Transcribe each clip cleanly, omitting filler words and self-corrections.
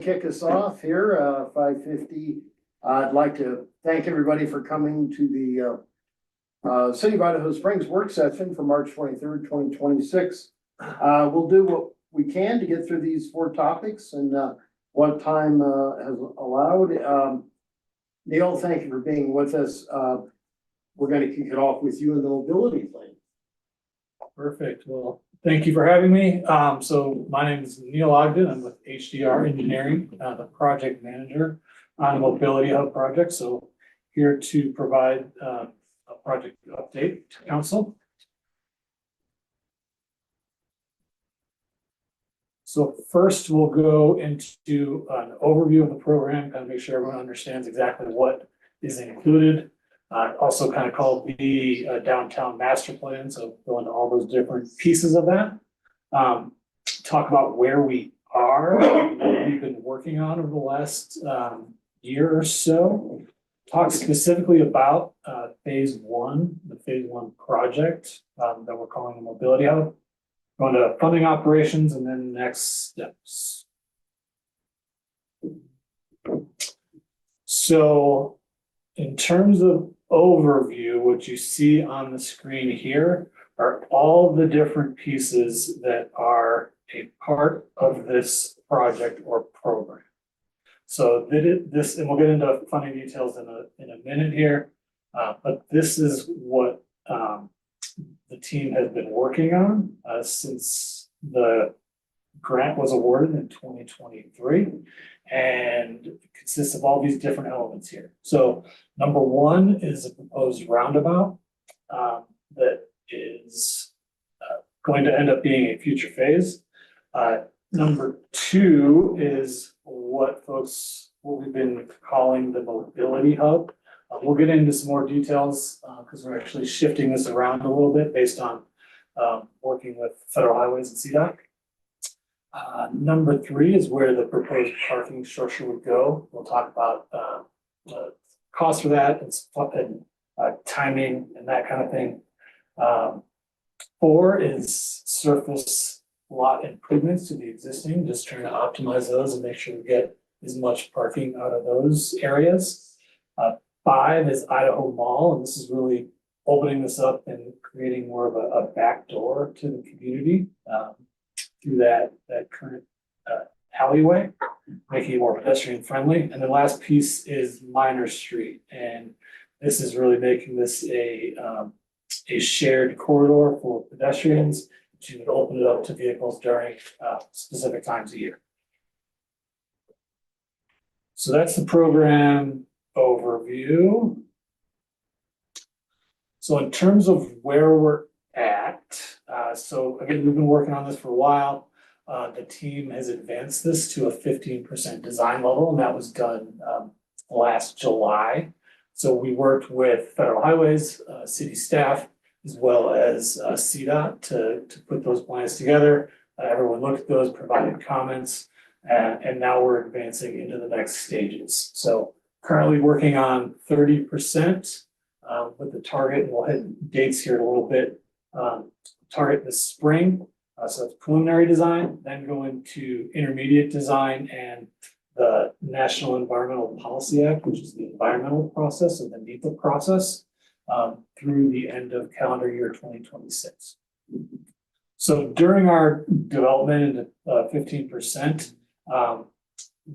Kick us off here, 5:50. I'd like to thank everybody for coming to the City of Idaho Springs work session for March 23rd, 2026. We'll do what we can to get through these four topics and what time has allowed. Neil, thank you for being with us. We're going to kick it off with you in the mobility thing. Perfect. Well, thank you for having me. So my name is Neil Ogden. I'm with HDR Engineering, the project manager on the Mobility Hub project. So here to provide a project update to council. So first we'll go into an overview of the program, kind of make sure everyone understands exactly what is included. Also kind of called the downtown master plan. So go into all those different pieces of that. Talk about where we are, what we've been working on over the last year or so. Talk specifically about phase one, the phase one project that we're calling the Mobility Hub. Going to funding operations and then next steps. So in terms of overview, what you see on the screen here are all the different pieces that are a part of this project or program. So this, and we'll get into funding details in a minute here, but this is what the team has been working on since the grant was awarded in 2023, and it consists of all these different elements here. So number one is a proposed roundabout that is going to end up being a future phase. Number two is what we've been calling the Mobility Hub. We'll get into some more details because we're actually shifting this around a little bit based on working with Federal Highways and CDOT. Number three is where the proposed parking structure would go. We'll talk about cost for that and timing and that kind of thing. Four is surface lot improvements to the existing, just trying to optimize those and make sure we get as much parking out of those areas. Five is Idaho Mall, and this is really opening this up and creating more of a back door to the community through that current alleyway, making it more pedestrian friendly. And the last piece is Minor Street, and this is really making this a shared corridor for pedestrians to open it up to vehicles during specific times of year. So that's the program overview. So in terms of where we're at, so again, we've been working on this for a while. The team has advanced this to a 15% design level, and that was done last July. So we worked with Federal Highways, city staff, as well as CDOT to put those plans together. Everyone looked at those, provided comments, and now we're advancing into the next stages. So currently working on 30% with the target, and we'll hit dates here in a little bit. Target this spring, so it's preliminary design, then go into intermediate design and the National Environmental Policy Act, which is the environmental process and the NEPA process through the end of calendar year 2026. So during our development into 15%,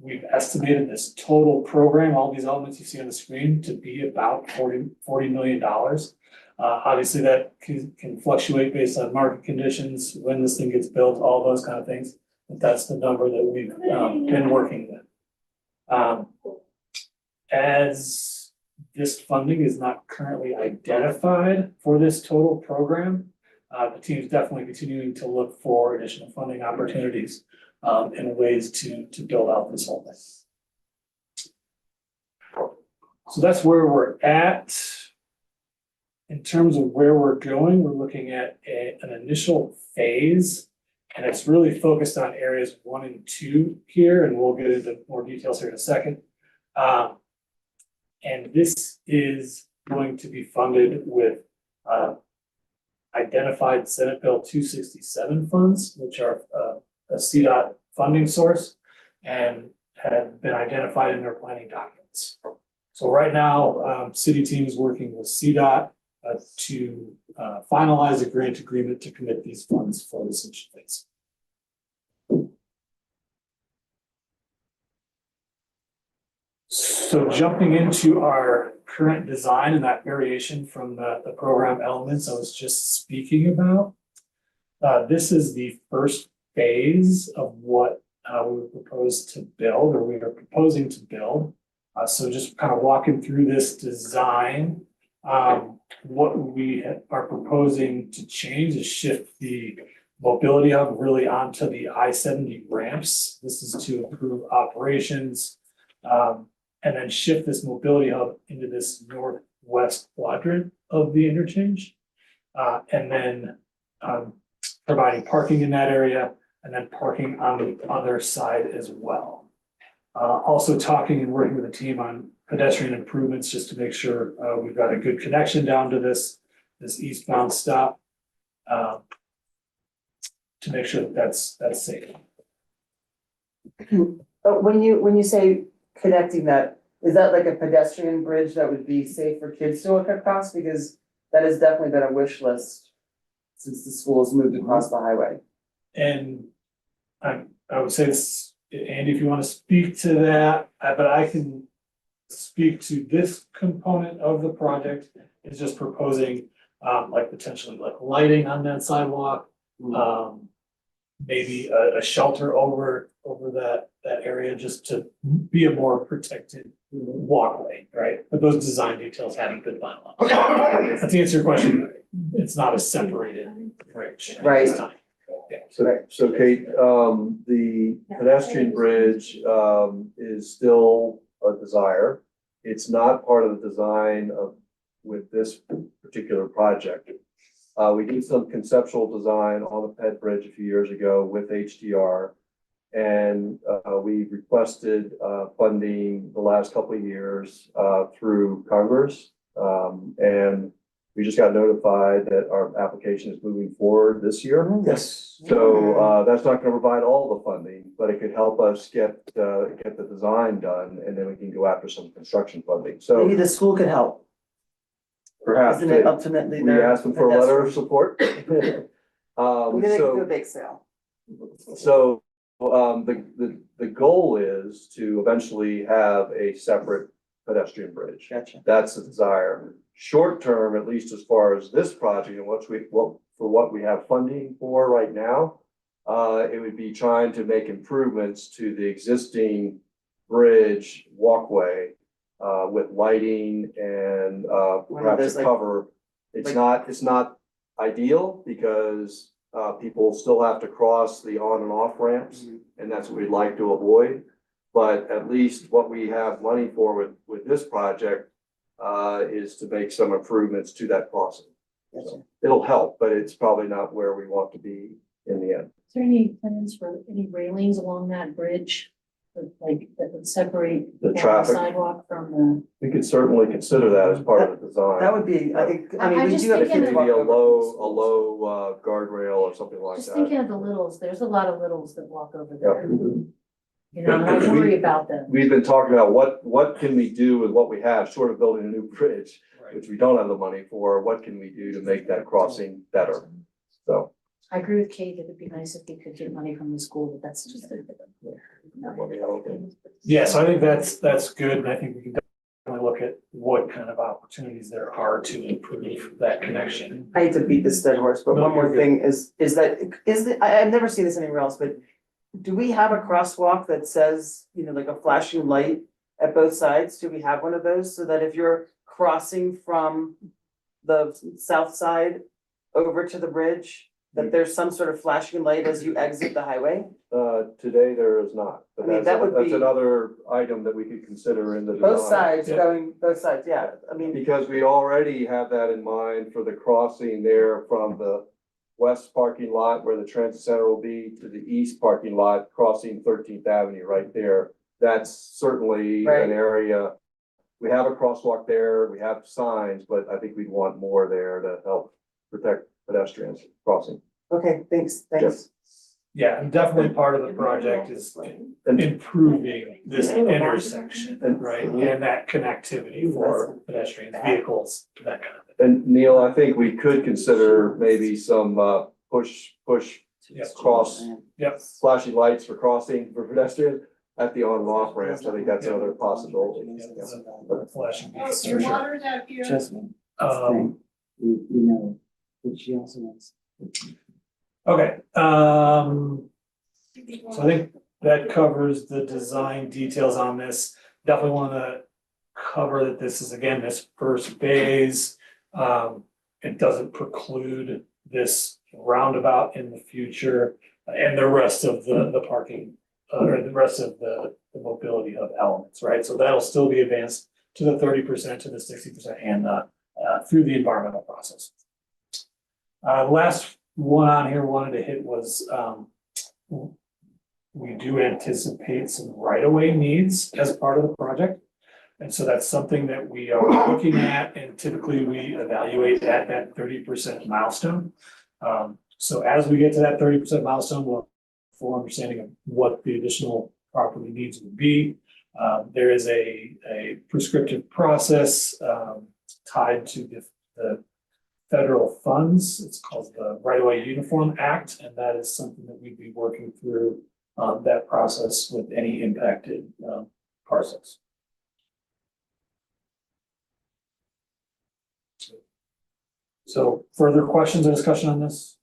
we've estimated this total program, all these elements you see on the screen, to be about $40 million. Obviously that can fluctuate based on market conditions, when this thing gets built, all those kind of things. But that's the number that we've been working with. As this funding is not currently identified for this total program, the team is definitely continuing to look for additional funding opportunities and ways to build out this whole thing. So that's where we're at. In terms of where we're going, we're looking at an initial phase, and it's really focused on areas 1 and 2 here, and we'll get into more details here in a second. And this is going to be funded with identified Senate Bill 267 funds, which are a CDOT funding source, and had been identified in their planning documents. So right now, city team is working with CDOT to finalize a grant agreement to commit these funds for this phase. So jumping into our current design and that variation from the program elements I was just speaking about. This is the first phase of what we propose to build, or we are proposing to build. So just kind of walking through this design. What we are proposing to change is shift the mobility hub really onto the I-70 ramps. This is to improve operations. And then shift this mobility hub into this northwest quadrant of the interchange. And then providing parking in that area, and then parking on the other side as well. Also talking and working with the team on pedestrian improvements, just to make sure we've got a good connection down to this eastbound stop. To make sure that's safe. But when you say connecting that, is that like a pedestrian bridge that would be safe for kids to walk across? Because that has definitely been a wish list since the school's moved across the highway. And I would say this, Andy, if you want to speak to that, but I can speak to this component of the project. Is just proposing like potentially like lighting on that sidewalk, maybe a shelter over that area, just to be a more protected walkway, right? But those design details haven't been finalized. To answer your question, it's not a separated bridge at this time. Yeah. So Kate, the pedestrian bridge is still a desire. It's not part of the design with this particular project. We did some conceptual design on the ped bridge a few years ago with HDR. And we requested funding the last couple of years through Congress. And we just got notified that our application is moving forward this year. Yes. So that's not going to provide all the funding, but it could help us get the design done, and then we can go after some construction funding. So Maybe the school could help. perhaps Isn't it ultimately we their asked them for a letter of pedestrian? support. We're gonna do a So bake sale. the goal is to eventually have a separate pedestrian bridge. Gotcha. That's the desire. Short term, at least as far as this project and what we have funding for right now, it would be trying to make improvements to the existing bridge walkway with lighting and perhaps those, a like- cover. It's not ideal because people still have to cross the on and off ramps, and that's what we'd like to avoid. But at least what we have money for with this project is to make some improvements to that crossing. So it'll help, but it's probably not where we want to be in the end. Is there any plans for any railings along that bridge? Like that would separate The the traffic. sidewalk from the, We could certainly consider that as part of the design. That would be, I think, I mean, I'm we just do have a thinking kids of- walk Maybe a over from the low schools. guardrail or something like just that. thinking of the littles, there's a lot of littles that walk over Yeah. there. You know, and I worry about them. We've been talking about what can we do with what we have, short of building a new bridge, which we don't have the money for. What can we do to make that crossing better? So. I agree with Kate, it'd be nice if we could get money from the school, but that's just. Yeah, so I think that's good, and I think we can definitely look at what kind of opportunities there are to improve that connection. I hate to beat this dead horse, but No, one more you're good. thing I've never seen this anywhere else, but do we have a crosswalk that says, like a flashing light at both sides? Do we have one of those so that if you're crossing from the south side over to the bridge, that there's some sort of flashing light as you exit the highway? Today there is not, but I mean, that would that's be- another item that we could consider in the Both design. sides Yeah. both sides, yeah, I mean, Because we already have that in mind for the crossing there from the west parking lot where the transit center will be to the east parking lot, crossing 13th Avenue right there. That's certainly Right. an area. We have a crosswalk there, we have signs, but I think we'd want more there to help protect pedestrians crossing. okay, thanks. Yes. Yeah, and definitely part of the project is improving this intersection, right? And that connectivity for pedestrians, vehicles, that kind of thing. And Neil, I think we could consider maybe some, push Yep. cross, Yep. flashing lights for crossing for pedestrians at the on and off ramps. I think that's another possibility. Flashing beacons for Your sure. water's out here. Jasmine, Um, you know, but she also wants. okay, so I think that covers the design details on this. Definitely wanna cover that this is, again, this first phase. It doesn't preclude this roundabout in the future and the rest of the parking, or the rest of the mobility of elements, right? So that'll still be advanced to the 30%, to the 60%, and through the environmental process. Last one on here wanted to hit was, we do anticipate some right-of-way needs as part of the project. And so that's something that we are looking at, and typically we evaluate at that 30% milestone. So as we get to that 30% milestone, we'll have full understanding of what the additional property needs would be. There is a prescriptive process tied to the federal funds. It's called the Right-of-Way Uniform Act, and that is something that we'd be working through that process with any impacted parcels. So further questions or discussion on this?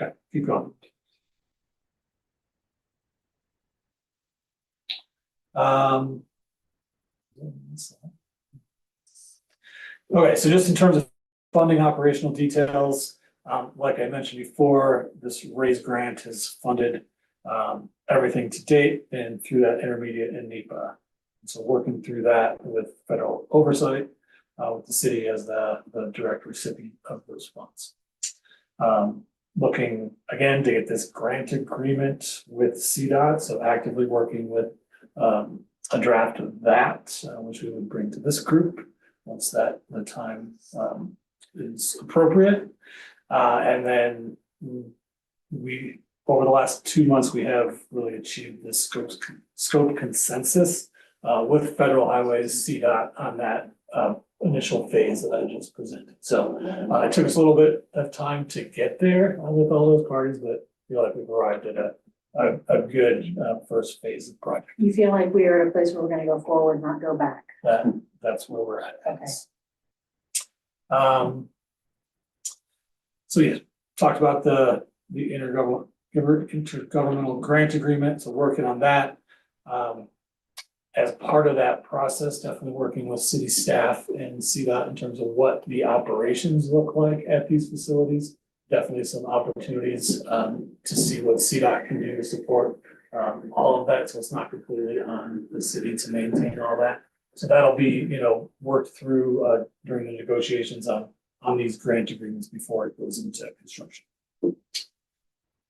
Okay, keep going. Okay, so just in terms of funding operational details, like I mentioned before, this RAISE grant has funded everything to date and through that intermediate and NEPA. So working through that with federal oversight, with the city as the direct recipient of those funds. Looking again to get this grant agreement with CDOT, so actively working with a draft of that, which we would bring to this group once that the time is appropriate. And then we, over the last 2 months, we have really achieved this scope consensus with Federal Highways, CDOT on that initial phase that I just presented. So it took us a little bit of time to get there with all those parties, but I feel like we've arrived at a good first phase of the project. You feel like we are at a place where we're gonna go forward, not go back. That's where we're at. Okay. So yeah, talked about the intergovernmental grant agreement, so working on that. As part of that process, definitely working with city staff and CDOT in terms of what the operations look like at these facilities. Definitely some opportunities to see what CDOT can do to support all of that, so it's not completely on the city to maintain all that. So that'll be, worked through during the negotiations on these grant agreements before it goes into construction.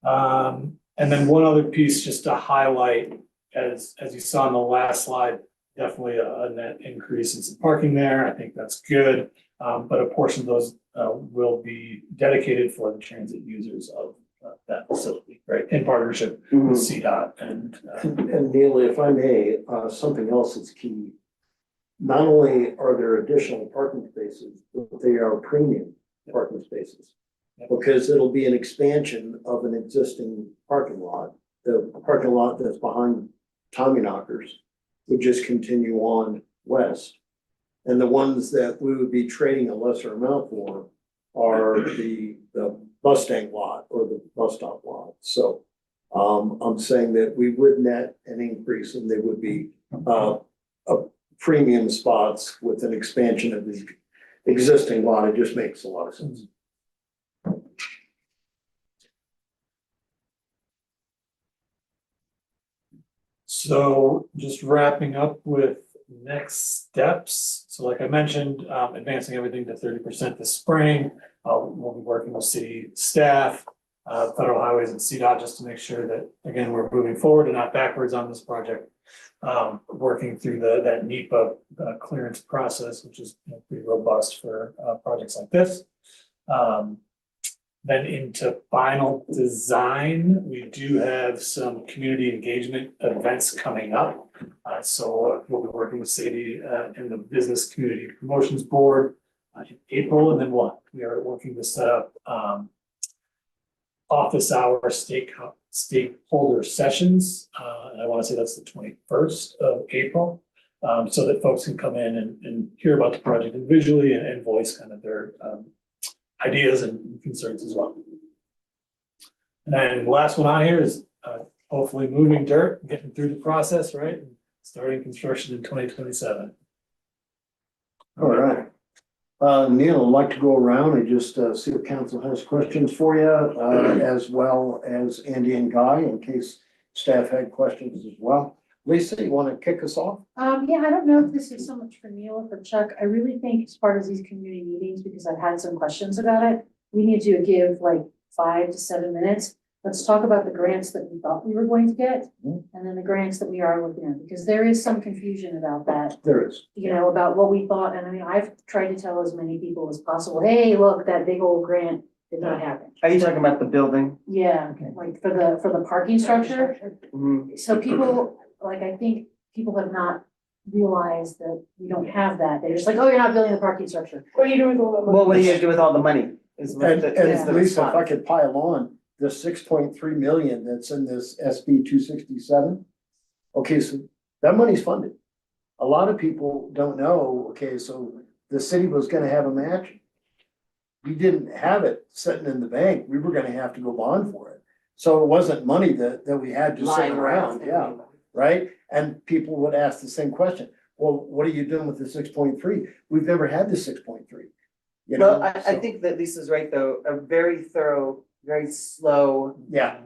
And then one other piece just to highlight, as you saw in the last slide, definitely a net increase in some parking there. I think that's good. But a portion of those will be dedicated for the transit users of that facility, right? In partnership with CDOT And Neil, if I may, something else that's key. Not only are there additional parking spaces, but they are premium parking spaces. Because it'll be an expansion of an existing parking lot. The parking lot that's behind Tommyknockers would just continue on west. And the ones that we would be trading a lesser amount for are the Mustang lot or the bus stop lot. So I'm saying that we would net an increase and there would be a premium spots with an expansion of the existing lot. It just makes a lot of sense. So just wrapping up with next steps. So like I mentioned, advancing everything to 30% this spring. We'll be working with city staff, Federal Highways and CDOT just to make sure that, again, we're moving forward and not backwards on this project. Working through that NEPA clearance process, which is pretty robust for projects like this. Then into final design, we do have some community engagement events coming up. So we'll be working with Sadie and the Business Community Promotions Board in April, and then we are working to set up office hour stakeholder sessions. And I want to say that's the 21st of April. So that folks can come in and hear about the project individually and voice kind of their ideas and concerns as well. And then the last one on here is hopefully moving dirt, getting through the process, right? And starting construction in 2027. All right. Neil, I'd like to go around and just see if council has questions for you, as well as Andy and Guy, in case staff had questions as well. Lisa, you want to kick us off? Yeah, I don't know if this is so much for Neil or for Chuck. I really think as part of these community meetings, because I've had some questions about it, we need to give like 5 to 7 minutes. Let's talk about the grants that we thought we were going to get, and then the grants that we are looking at, because there is some confusion about that. There is. You know, about what we thought, and I mean, I've tried to tell as many people as possible, hey, look, that big old grant did not happen. Are you talking about the building? Yeah, like for the parking structure, Mhm. so people, like, I think people have not realized that we don't have that, they're just like, oh, you're not building the parking structure. What are you doing with all the Well, what are you gonna do with all the money? Is what And, the- and is the Lisa, if I response. could pile on, the 6.3 million that's in this SB 267. Okay, so that money's funded. A lot of people don't know, okay, so the city was gonna have a match. We didn't have it sitting in the bank, we were gonna have to go bond for it. So it wasn't money that we had just sitting Lying around, yeah, right? And people would ask the same question, well, what are you doing with the 6.3? We've never had the 6.3. You know, Well, I think that Lisa's right, though, a very thorough, very slow yeah,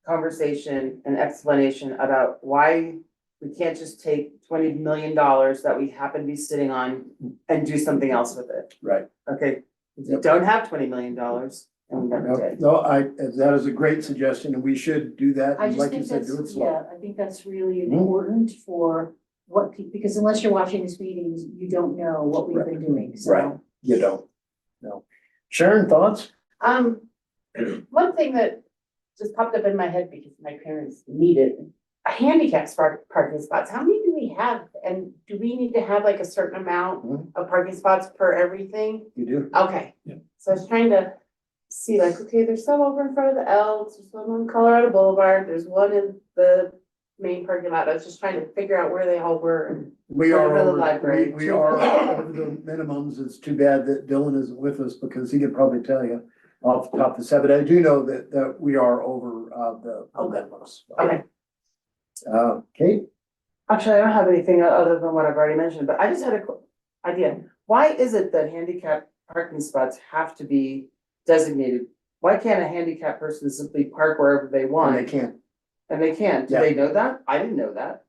conversation and explanation about why we can't just take $20 million that we happen to be sitting on and do something else with it. right. Okay, if you Yep. don't have $20 million, and we never No, did. no, that is a great suggestion, and we should do that, I and just like you think said, that's, do it slow. yeah, I think that's really Mhm. important for what because unless you're watching these meetings, you don't know what we've been doing, so. Right. You don't, no. Sharon, thoughts? One thing that just popped up in my head because my parents need it, a handicap parking spots, how many do we have? And do we need to have like a certain amount Mhm. of parking spots per everything? You do? Okay. Yeah. So I was trying to see like, okay, there's some over in front of the Elks, there's one on Colorado Boulevard, there's one in the main parking lot. I was just trying to figure out where they all were and We are Whatever the over, library. we are over the minimums. It's too bad that Dylan isn't with us because he could probably tell you off the top of his head, but I do know that we are over the Okay. minimums. okay. Kate? Actually, I don't have anything other than what I've already mentioned, but I just had a idea. Why is it that handicap parking spots have to be designated? Why can't a handicapped person simply park wherever they And want? they can't. And they can, do Yeah. they know that? I didn't know that.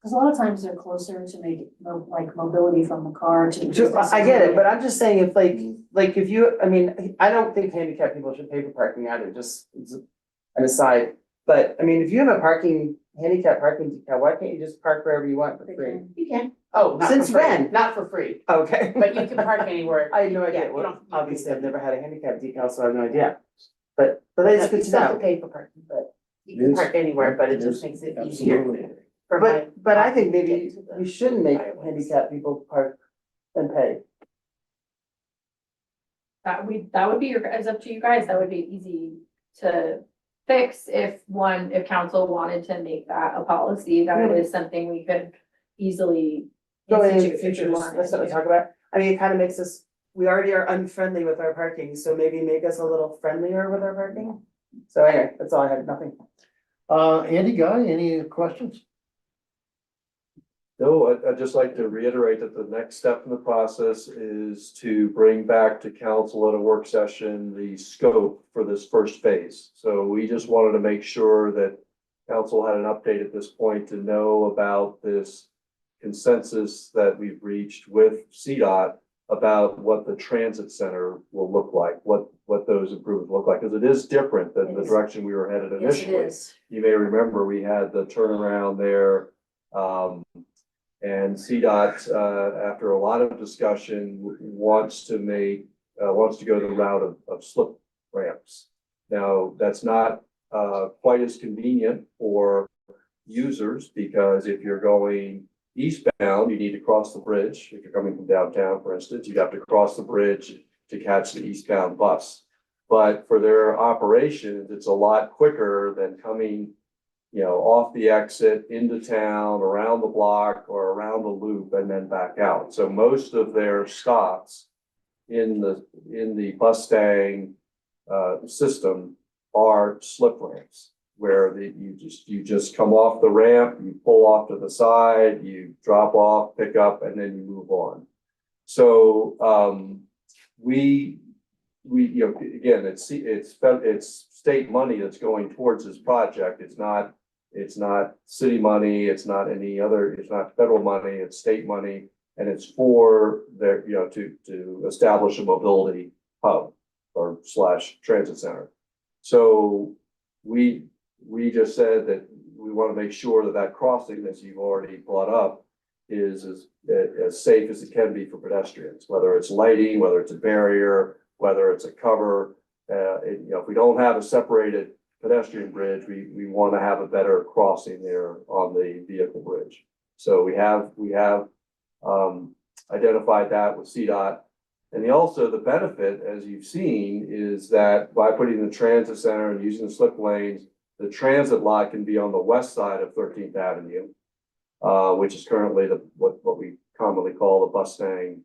Cause a lot of times they're closer to make it like mobility from the car to. I get it, but I'm just saying if like if you, I mean, I don't think handicapped people should pay for parking either, just as an aside. But I mean, if you have a handicap parking decal, why can't you just park wherever you want for They free? can. You can. Oh, not for Since free. when? Not for free, Okay. but you can park anywhere. I had no Yeah, idea. you Well, don't- obviously, I've never had a handicap decal, so I have no idea. But that's good You to still have know. to pay for parking, but you It can is. park anywhere, but it It just is. makes it easier. Absolutely. for my- But I think maybe Get to the we shouldn't make highways. handicapped people park and pay. That would be it's up to you guys, that would be easy to fix if council wanted to make that a policy, that is something we could easily Going into the institute if future, you that's wanted something to to. talk about. I mean, it kind of makes us, we already are unfriendly with our parking, so maybe make us a little friendlier with our parking. So anyway, that's all I had, nothing. Andy, Guy, any questions? No, I'd just like to reiterate that the next step in the process is to bring back to council at a work session the scope for this first phase. So we just wanted to make sure that council had an update at this point to know about this consensus that we've reached with CDOT about what the transit center will look like, what those improvements look like, because it is different than the It is. direction we were headed Yes, it initially. is. You may remember we had the turnaround there. And CDOT, after a lot of discussion, wants to go the route of slip ramps. Now, that's not quite as convenient for users, because if you're going eastbound, you need to cross the bridge. If you're coming from downtown, for instance, you have to cross the bridge to catch the eastbound bus. But for their operations, it's a lot quicker than coming, off the exit into town, around the block or around the loop and then back out. So most of their stops in the Mustang system are slip ramps, where you just come off the ramp, you pull off to the side, you drop off, pick up, and then you move on. So we again, it's state money that's going towards this project. It's not city money, it's not federal money, it's state money, and it's for their, to establish a mobility hub or / transit center. So we just said that we want to make sure that that crossing, as you've already brought up, is as safe as it can be for pedestrians, whether it's lighting, whether it's a barrier, whether it's a cover. If we don't have a separated pedestrian bridge, we want to have a better crossing there on the vehicle bridge. So we have identified that with CDOT. And the benefit, as you've seen, is that by putting the transit center and using the slip lanes, the transit lot can be on the west side of 13th Avenue, which is currently what we commonly call the Mustang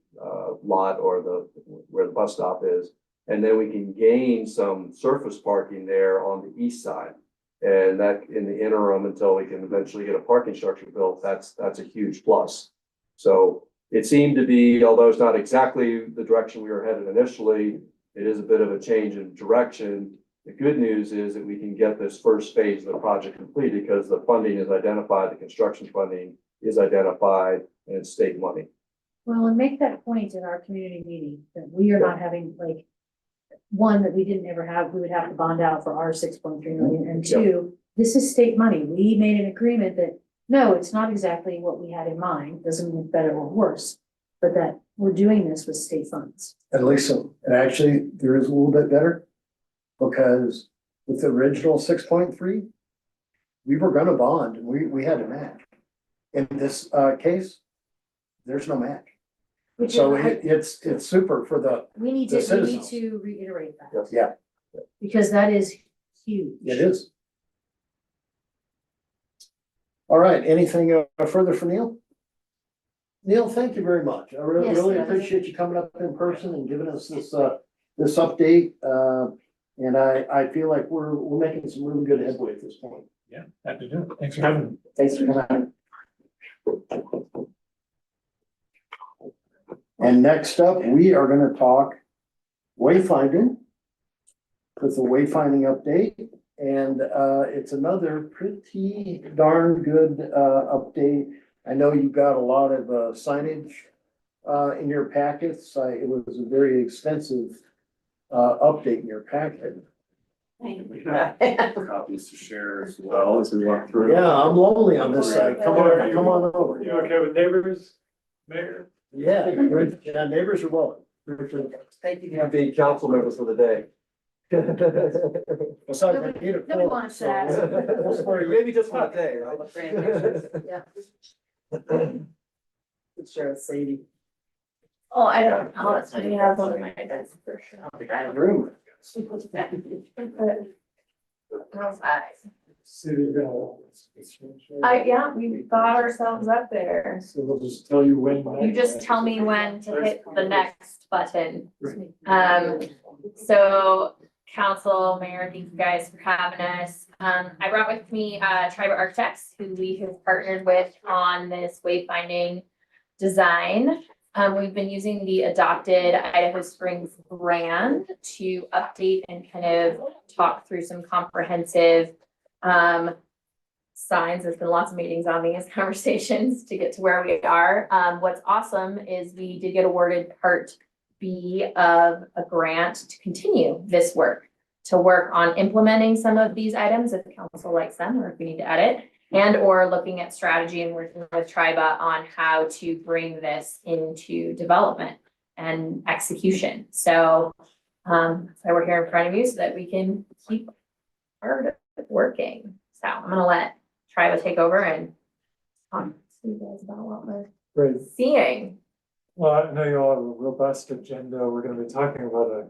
lot, or where the bus stop is. And then we can gain some surface parking there on the east side. And that, in the interim, until we can eventually get a parking structure built, that's a huge plus. So it seemed to be, although it's not exactly the direction we were headed initially, it is a bit of a change in direction. The good news is that we can get this first phase of the project completed, because the funding is identified, the construction funding is identified, and it's state money. Well, and make that point in our community meeting, that we are not having, like, one, that we didn't ever have, we would have to bond out for our 6.3 million, and two, this is state money. We made an agreement that, no, it's not exactly what we had in mind, doesn't mean it's better or worse, but that we're doing this with state funds. At least so, and actually, there is a little bit better, because with the original 6.3, we were gonna bond, and we had to match. In this case, there's no match. Which So is, it's super for the, we need the citizens. to reiterate that, yeah, because that is huge. it is. All right, anything further for Neil? Neil, thank you very much. I really, Yes, really yes. appreciate you coming up in person and giving us this update. And I feel like we're making some really good headway at this point. Yeah, happy to do it. Thanks for having me. Thanks for coming. And next up, we are gonna talk wayfinding with the wayfinding update. And it's another pretty darn good update. I know you got a lot of signage in your packets. It was a very extensive update in your packet. Copies to share as well as we walk through. Yeah, I'm lonely on this side. Come on over. You okay with neighbors, Mayor? Yeah, good. Yeah, neighbors are welcome. Thank you. You have the council members for the day. Besides, I need a Nobody quote, wants so that. we'll swear you. Maybe just for a day, right? Yeah. Sure, it's Sadie. Oh, I don't know, that's what you have on my desk for sure. Room. Yeah, we got ourselves up there. So we'll just tell you when. You just tell me when to hit the next button. So council, mayor, thank you guys for having us. I brought with me, Tribe Architects, who we have partnered with on this wayfinding design. We've been using the adopted Idaho Springs brand to update and kind of talk through some comprehensive signs. There's been lots of meetings on these conversations to get to where we are. What's awesome is we did get awarded Part B of a grant to continue this work, to work on implementing some of these items if the council likes them, or if we need to edit, and or looking at strategy and working with Triba on how to bring this into development and execution. So So we're here in front of you so that we can keep our working. So I'm gonna let Triba take over and talk to you guys about what we're Great. seeing. Well, I know you all have a robust agenda. We're gonna be talking about a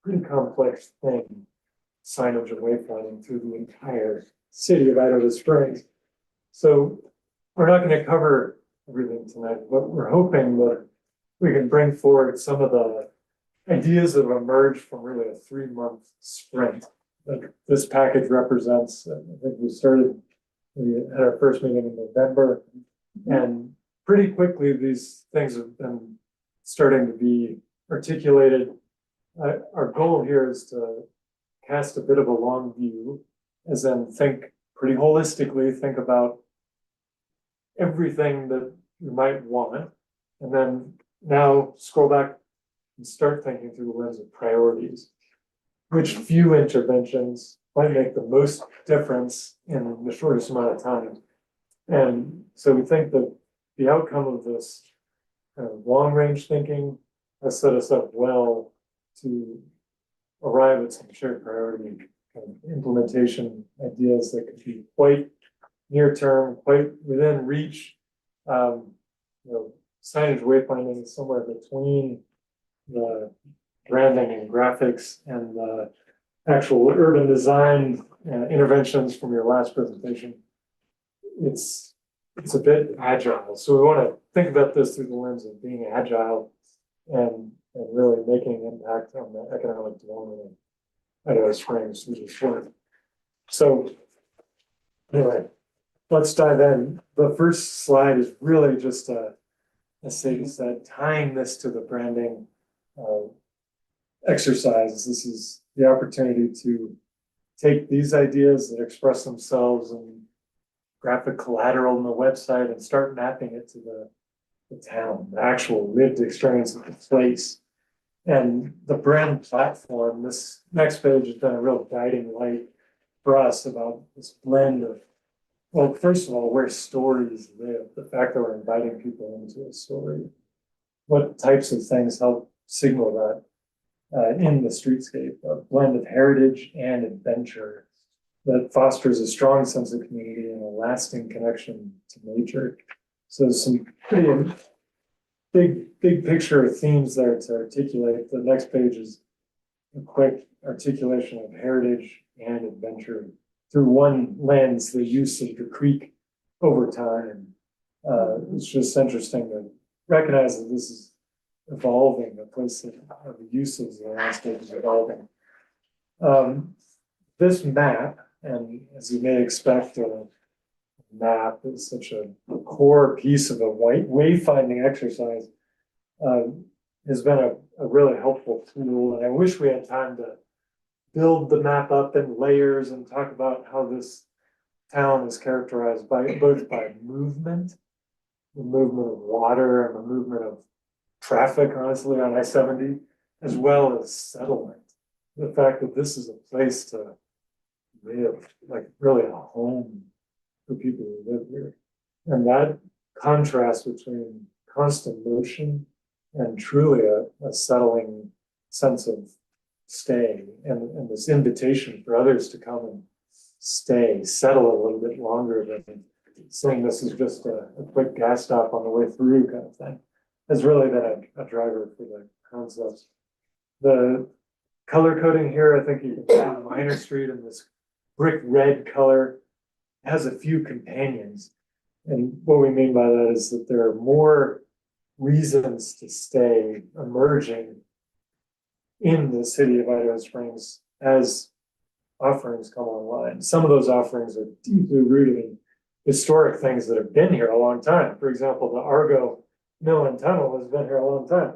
pretty complex thing, signage and wayfinding through the entire city of Idaho Springs. So we're not gonna cover everything tonight, but we're hoping that we can bring forward some of the ideas that have emerged from really a 3-month sprint that this package represents. I think we had our first meeting in November, and pretty quickly, these things have been starting to be articulated. Our goal here is to cast a bit of a long view, as in think pretty holistically, think about everything that you might want, and then now scroll back and start thinking through the lens of priorities. Which few interventions might make the most difference in the shortest amount of time? And so we think that the outcome of this kind of long-range thinking has set us up well to arrive at some shared priority kind of implementation ideas that could be quite near-term, quite within reach. Signage wayfinding is somewhere between the branding and graphics and the actual urban design interventions from your last presentation. It's a bit agile. So we want to think about this through the lens of being agile and really making an impact on the economic development of Idaho Springs, which is short. So anyway, let's dive in. The first slide is really just as Sadie said, tying this to the branding exercise. This is the opportunity to take these ideas that express themselves in graphic collateral on the website and start mapping it to the town, the actual lived experience of the place. And the brand platform, this next page has been a real guiding light for us about this blend of, well, first of all, where stories live, the fact that we're inviting people into a story. What types of things help signal that in the streetscape, a blend of heritage and adventure that fosters a strong sense of community and a lasting connection to nature. So some pretty big picture themes there to articulate. The next page is a quick articulation of heritage and adventure through one lens, the use of the creek over time. It's just interesting to recognize that this is evolving, the place that the use of the landscape is evolving. This map, and as you may expect, a map is such a core piece of a wayfinding exercise, has been a really helpful tool. And I wish we had time to build the map up in layers and talk about how this town is characterized by both by movement, the movement of water and the movement of traffic, honestly, on I-70, as well as settlement. The fact that this is a place to live, like really a home for people who live here. And that contrast between constant motion and truly a settling sense of stay and this invitation for others to come and stay, settle a little bit longer than saying this is just a quick gas stop on the way through kind of thing, has really been a driver for the concept. The color coding here, I think you can see Minor Street in this brick red color has a few companions. And what we mean by that is that there are more reasons to stay emerging in the city of Idaho Springs as offerings come online. Some of those offerings are deeply rooted in historic things that have been here a long time. For example, the Argo Mill and Tunnel has been here a long time,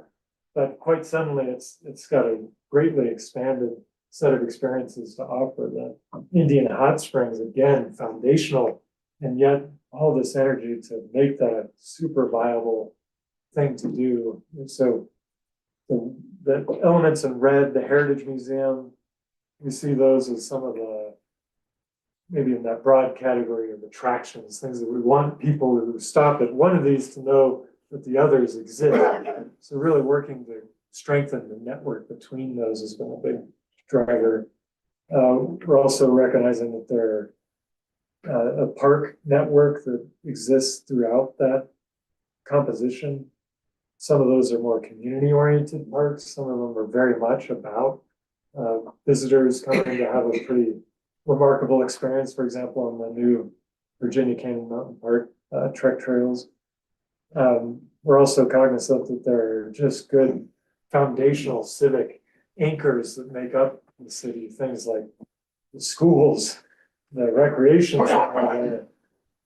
but quite suddenly it's got a greatly expanded set of experiences to offer. The Indian Hot Springs, again, foundational, and yet all this energy to make that a super viable thing to do. And so the elements in red, the Heritage Museum, we see those as some of the, maybe in that broad category of attractions, things that we want people who stop at one of these to know that the others exist. So really working to strengthen the network between those has been a big driver. We're also recognizing that there are a park network that exists throughout that composition. Some of those are more community-oriented parks. Some of them are very much about visitors coming to have a pretty remarkable experience. For example, on the new Virginia Canyon Mountain Park trek trails. We're also cognizant that there are just good foundational civic anchors that make up the city. Things like the schools, the recreation center,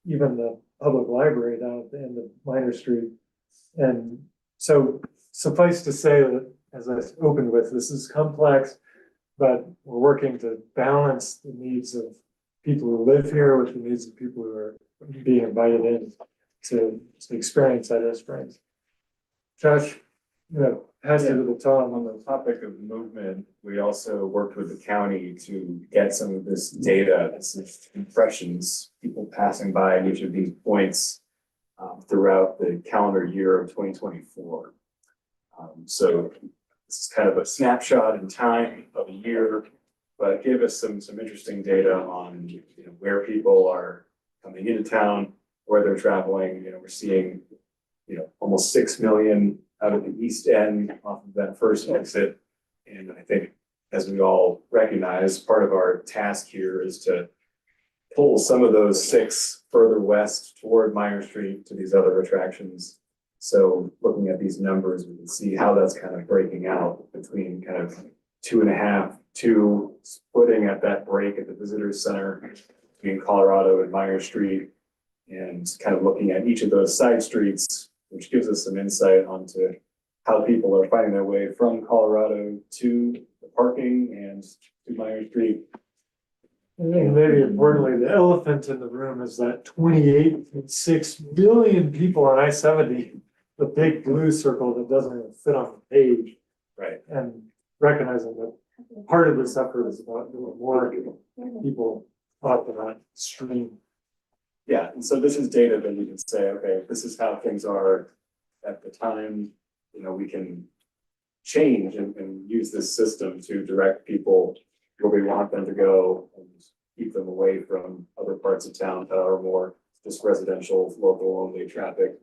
even the public library down at the end of Minor Street. And so suffice to say that, as I opened with, this is complex, but we're working to balance the needs of people who live here with the needs of people who are being invited in to experience Idaho Springs. Josh, pass it to the Tom. On the topic of movement, we also worked with the county to get some of this data, some impressions, people passing by each of these points throughout the calendar year of 2024. So this is kind of a snapshot in time of a year, but it gave us some interesting data on where people are coming into town, where they're traveling. We're seeing almost 6 million out of the east end off of that first exit. And I think, as we all recognize, part of our task here is to pull some of those 6 further west toward Minor Street to these other attractions. So looking at these numbers, we can see how that's kind of breaking out between kind of 2.5, 2 splitting at that break at the Visitors Center between Colorado and Minor Street, and kind of looking at each of those side streets, which gives us some insight onto how people are finding their way from Colorado to the parking and to Minor Street. And maybe importantly, the elephant in the room is that 28.6 million people on I-70, the big blue circle that doesn't even fit on the page. Right. And recognizing that part of this effort is about doing more people off of that stream. Yeah, and so this is data that we can say, okay, this is how things are at the time. We can change and use this system to direct people where we want them to go and keep them away from other parts of town that are more just residential, local only traffic.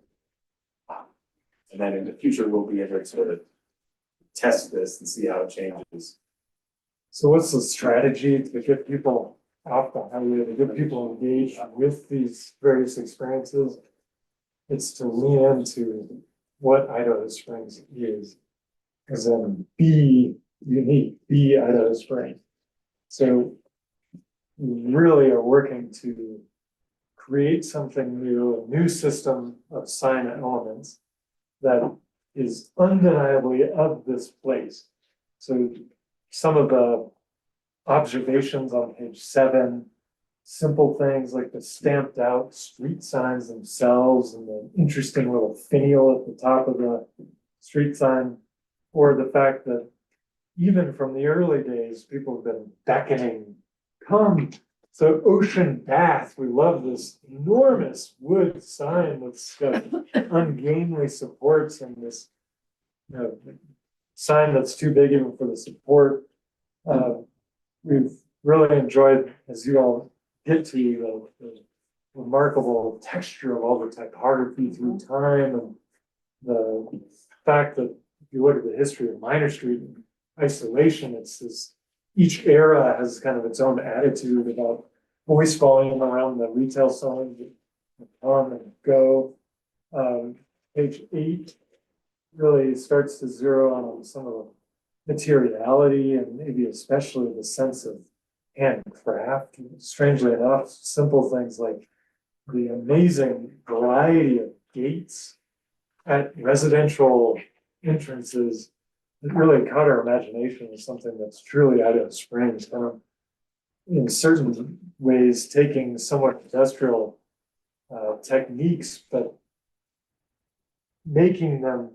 And then in the future, we'll be able to test this and see how it changes. So what's the strategy to get people off the highway, to get people engaged with these various experiences? It's to lean into what Idaho Springs is, as in be unique, be Idaho Springs. So we really are working to create something new, a new system of sign elements that is undeniably of this place. So some of the observations on page 7, simple things like the stamped out street signs themselves and the interesting little finial at the top of the street sign, or the fact that even from the early days, people have been beckoning, come. So ocean bath, we love this enormous wood sign that's got ungainly supports and this sign that's too big even for the support. We've really enjoyed, as you all get to, the remarkable texture of all the typography through time, and the fact that if you look at the history of Minor Street in isolation, it's this, each era has kind of its own attitude about voice volume around the retail signs that come and go. Page 8 really starts to zero in on some of the materiality and maybe especially the sense of handcraft. Strangely enough, simple things like the amazing variety of gates at residential entrances that really caught our imagination as something that's truly Idaho Springs, kind of in certain ways taking somewhat industrial techniques, but making them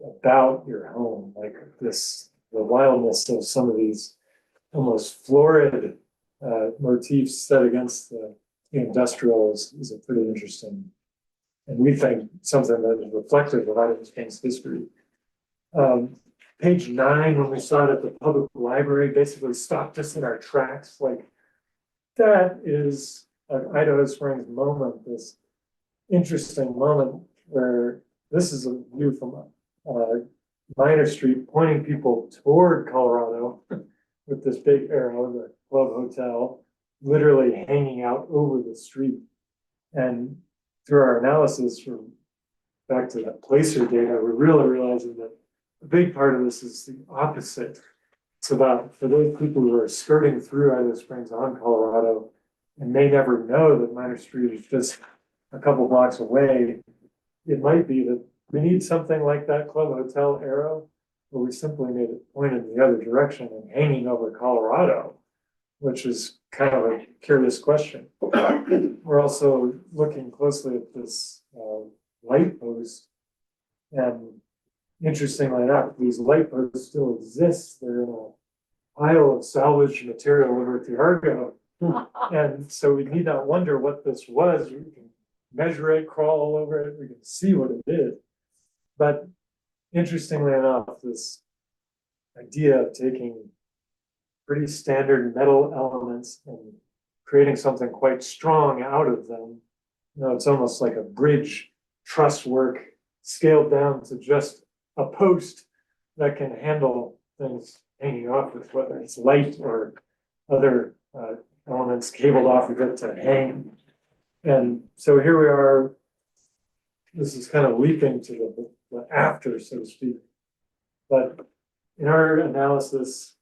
about your home, like this, the wildness of some of these almost florid motifs set against the industrial is a pretty interesting, and we think something that is reflective of Idaho Springs history. Page 9, when we saw it at the public library, basically stopped us in our tracks, like, that is an Idaho Springs moment, this interesting moment where this is a view from Minor Street pointing people toward Colorado with this big arrow, the Club Hotel, literally hanging out over the street. And through our analysis from back to that placer data, we're really realizing that a big part of this is the opposite. It's about for those people who are skirting through Idaho Springs on Colorado and may never know that Minor Street is just a couple blocks away. It might be that we need something like that Club Hotel arrow, where we simply made it point in the other direction and hanging over Colorado, which is kind of a curious question. We're also looking closely at this light post, and interestingly enough, these light posts still exist. They're in a pile of salvaged material over at the Argo. And so we need not wonder what this was. We can measure it, crawl all over it, we can see what it is. But interestingly enough, this idea of taking pretty standard metal elements and creating something quite strong out of them, it's almost like a bridge truss work scaled down to just a post that can handle things hanging off with, whether it's light or other elements cabled off of it to hang. And so here we are. This is kind of leaping to the after, so to speak. But in our analysis,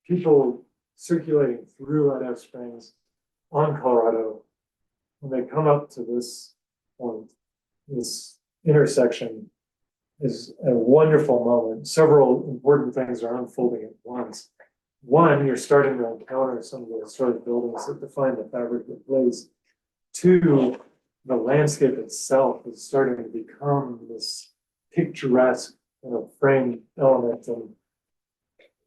people circulating through Idaho Springs on Colorado, when they come up to this point, this intersection is a wonderful moment. Several important things are unfolding at once. One, you're starting to encounter some of the historic buildings that define the fabric of the place. Two, the landscape itself is starting to become this picturesque frame element. And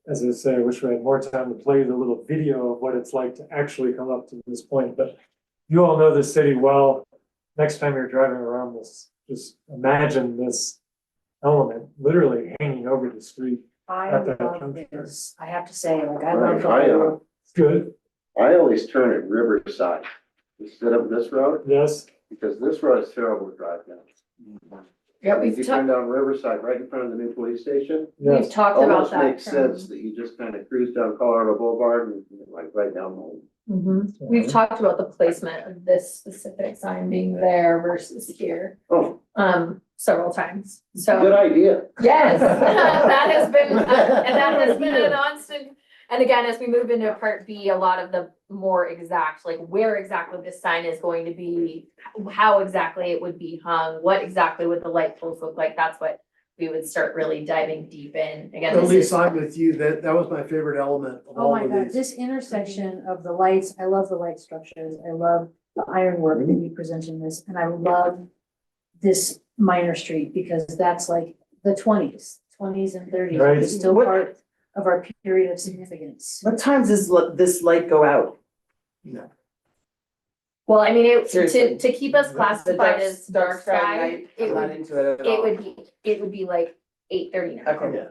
as I say, I wish we had more time to play the little video of what it's like to actually come up to this point. But you all know the city well. Next time you're driving around this, just imagine this element literally hanging over the street. I at that love juncture. this, I have to say, like, I love the I, whole. Good, I always turn at Riverside instead of this road, yes. because this road is terrible to drive down. Yeah, If you come down Riverside, right in front of the new police station, we've Yes, talked about almost that. makes sense that you just kind of cruise down Colorado Boulevard and like right down home. We've talked about the placement of this specific sign being there versus here, Oh, several times, good so. idea. Yes, that has been, and that has been a constant. And again, as we move into part B, a lot of the more exact, like where exactly this sign is going to be, how exactly it would be hung, what exactly would the light poles look like, that's what we would start really diving deep in. Again, At this least is, I'm with you, that was my favorite element of Oh all my of God, these. this intersection of the lights, I love the light structures, I love the ironwork that you present in this, and I love this Minor Street, because that's like the twenties and thirties, Right. it's still part of our period of significance. What times does this light go out? well, I mean, Seriously. to keep us The classified as dark sky sky, night, it I'm not would, into it at all. it would be like 8:39, Okay,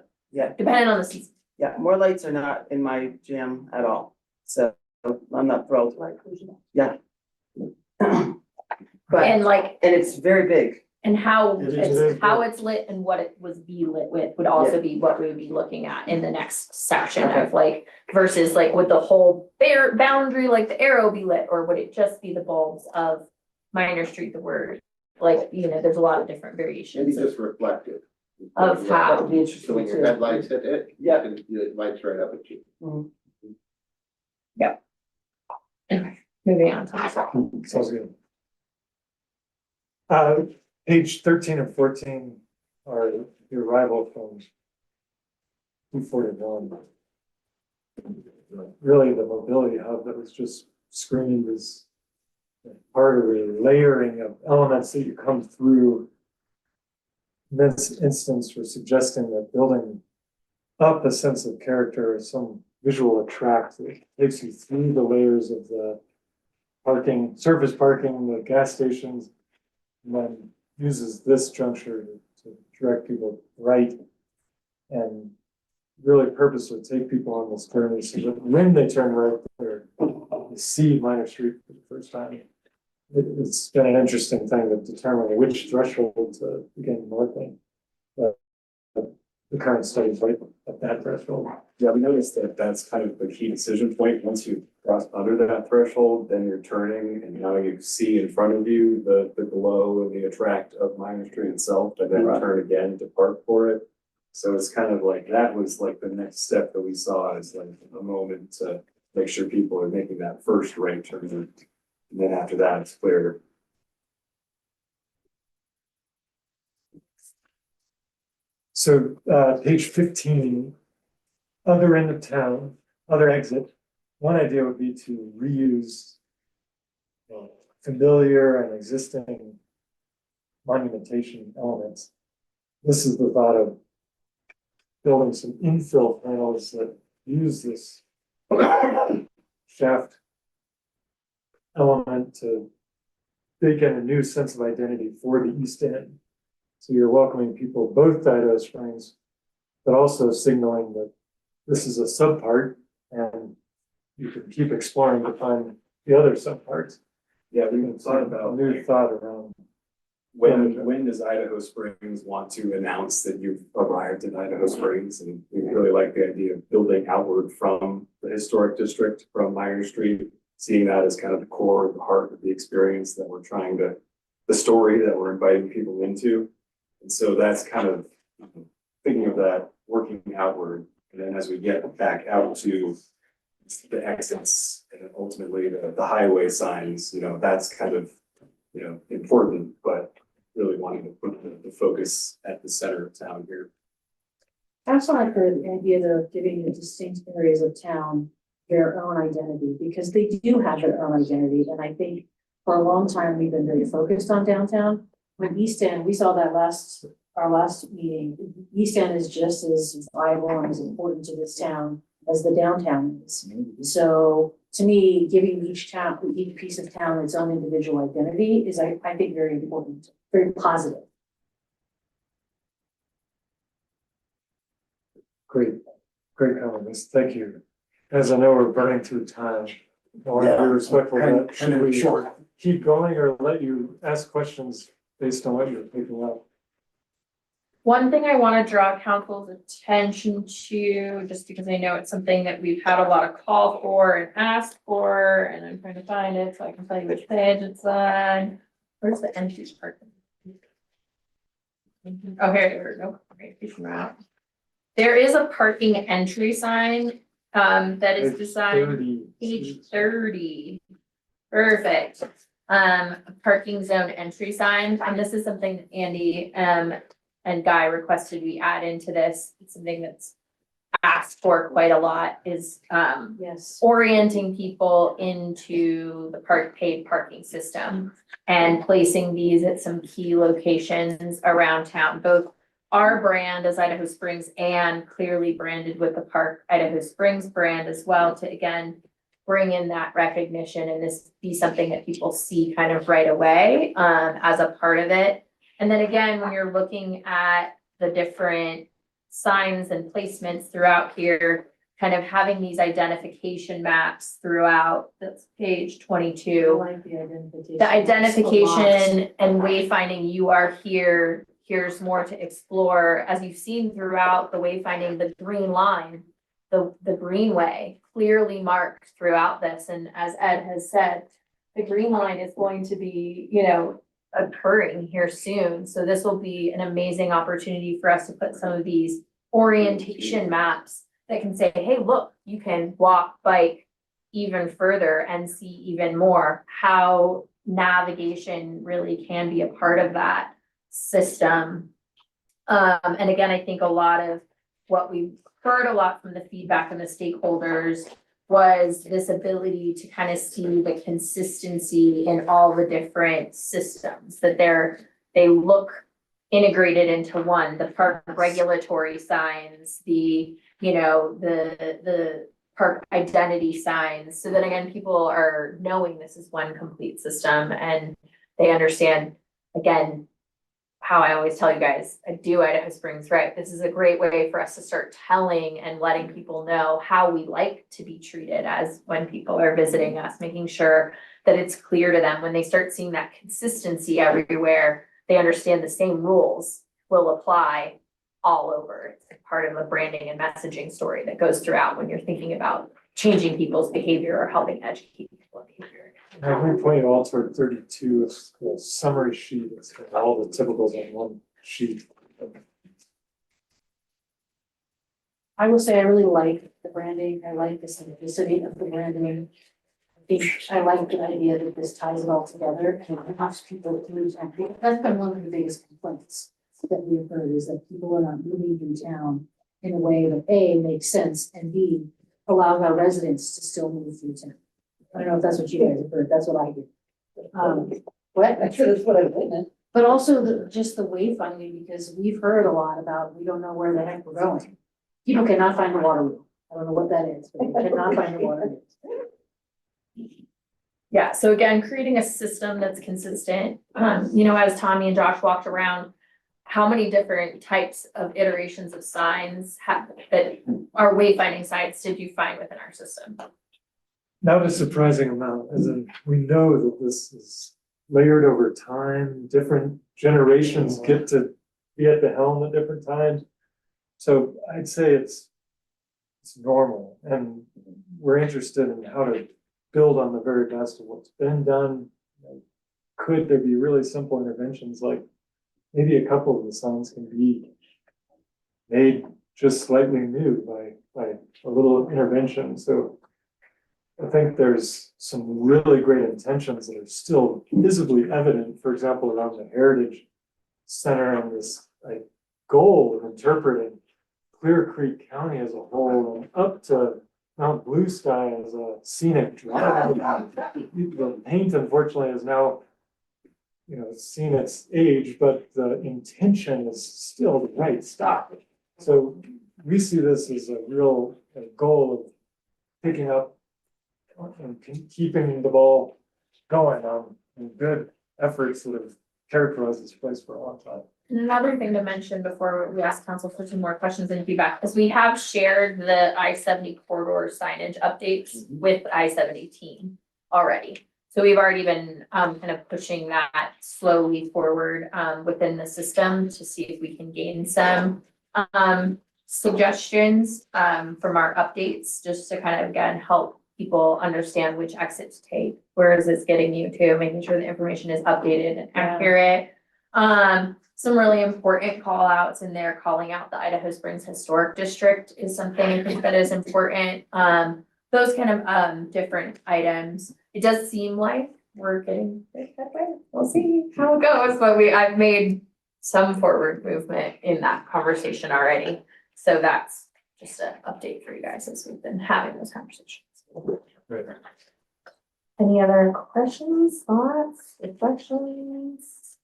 depending on the season. yeah, more lights are not in my jam at all, so I'm not thrilled. Yeah. But, And like, and it's very big. and how It is how good. it's lit and what it was be lit with would also be what we would be looking at in the next section of like, versus like would the whole boundary, like the arrow be lit, or would it just be the bulbs of Minor Street, the word? Like, there's a lot of different Maybe variations just reflective. of That how. would be interesting So when your too. headlights hit it, Yeah. it lights right up at you. Moving on to the next. sounds good. Page 13 and 14 are the arrival from 241. Really, the mobility hub that was just screened as part of the layering of elements that you come through. In this instance, we're suggesting that building up a sense of character, some visual attract that takes you through the layers of the parking, surface parking, the gas stations, and then uses this juncture to direct people right and really purposely take people on this journey so that when they turn right there, they see Minor Street for the first time. It's been an interesting thing to determine which threshold to begin northing. But the current study is right at that threshold. Yeah, we noticed that that's kind of the key decision point. Once you cross under that threshold, then you're turning and now you see in front of you the glow and the attract of Minor Street itself, and then turn again to park for it. So it's kind of like, that was like the next step that we saw as like a moment to make sure people are making that first right turn. And then after that, it's clear. So, page 15, other end of town, other exit. One idea would be to reuse familiar and existing monumentation elements. This is the thought of building some infill panels that use this shaft element to bake in a new sense of identity for the East End. So you're welcoming people both to Idaho Springs, but also signaling that this is a subpart and you can keep exploring to find the other subparts. Yeah, we can talk about New thought around. when does Idaho Springs want to announce that you've arrived in Idaho Springs? And we really like the idea of building outward from the historic district, from Minor Street, seeing that as kind of the core, the heart of the experience that we're trying to, the story that we're inviting people into. And so that's kind of thinking of that working outward. And then as we get back out to the exits and then ultimately the highway signs, you know, that's kind of, you know, important, but really wanting to put the focus at the center of town here. I also like the idea of giving the distinct areas of town their own identity, because they do have their own identity, and I think for a long time, we've been very focused on downtown. With East End, we saw that our last meeting, East End is just as viable and as important to this town as the downtown is. So to me, giving each piece of town its own individual identity is, I think, very important, very positive. Great comments. Thank you. As I know we're burning through time, I want to be respectful of that. Should we keep going or let you ask questions based on what you're picking up? One thing I want to draw council's attention to, just because I know it's something that we've had a lot of call for and asked for, and I'm trying to find it so I can tell you which page it's on. Where's the entry part? Oh, here, no, there is a parking entry sign, that is designed, page 30. Perfect. Parking zone entry sign, and this is something that Andy, and Guy requested we add into this. It's something that's asked for quite a lot, is Yes. orienting people into the paid parking system and placing these at some key locations around town, both our brand as Idaho Springs and clearly branded with the Park Idaho Springs brand as well, to again bring in that recognition and this be something that people see kind of right away as a part of it. And then again, when you're looking at the different signs and placements throughout here, kind of having these identification maps throughout, that's page 22. I like the identification. The identification and wayfinding, you are here, here's more to explore. As you've seen throughout the wayfinding, the green line, the greenway clearly marked throughout this. And as Ed has said, the green line is going to be, you know, occurring here soon. So this will be an amazing opportunity for us to put some of these orientation maps that can say, hey, look, you can walk, bike even further and see even more how navigation really can be a part of that system. And again, I think a lot of what we've heard a lot from the feedback and the stakeholders was this ability to kind of see the consistency in all the different systems, that they look integrated into one, the park regulatory signs, the park identity signs, so that again, people are knowing this is one complete system and they understand again how I always tell you guys, I do Idaho Springs right. This is a great way for us to start telling and letting people know how we like to be treated as when people are visiting us, making sure that it's clear to them when they start seeing that consistency everywhere, they understand the same rules will apply all over. It's part of the branding and messaging story that goes throughout when you're thinking about changing people's behavior or helping educate people behavior. I think point you all toward 32 is a summary sheet. It's got all the typicals on one sheet. I will say I really like the branding. I like the simplicity of the branding. I like the idea that this ties it all together and helps people through something. That's been one of the biggest complaints that we've heard is that people are not moving through town in a way that A, makes sense, and B, allows our residents to still move through town. I don't know if that's what you guys have heard, that's what I hear. What? I'm sure that's what I've witnessed. But also just the wayfinding, because we've heard a lot about, we don't know where the heck we're going. People cannot find the water wheel. I don't know what that is, but they cannot find the water wheel. Yeah, so again, creating a system that's consistent, as Tommy and Josh walked around, how many different types of iterations of signs that are wayfinding signs did you find within our system? Not a surprising amount, as in, we know that this is layered over time, different generations get to be at the helm at different times. So I'd say it's normal, and we're interested in how to build on the very best of what's been done. Could there be really simple interventions, like maybe a couple of the signs can be made just slightly new by a little intervention, so I think there's some really great intentions that are still visibly evident, for example, around the Heritage Center and this goal of interpreting Clear Creek County as a whole and up to Mount Blue Sky as a scenic drive. The paint unfortunately is now, seen its age, but the intention is still the right stuff. So we see this as a real goal of picking up and keeping the ball going on good efforts that have characterized this place for a long time. Another thing to mention before we ask council for some more questions and feedback, is we have shared the I-70 corridor signage updates with I-70 team already. So we've already been kind of pushing that slowly forward within the system to see if we can gain some suggestions from our updates, just to kind of, again, help people understand which exit to take. Where is this getting you to? Making sure the information is updated and accurate. Some really important call outs in there, calling out the Idaho Springs Historic District is something I think that is important. Those kind of different items. It does seem like we're getting that way. We'll see how it goes, but I've made some forward movement in that conversation already. So that's just an update for you guys as we've been having those conversations. Right. Any other questions, thoughts, reflections?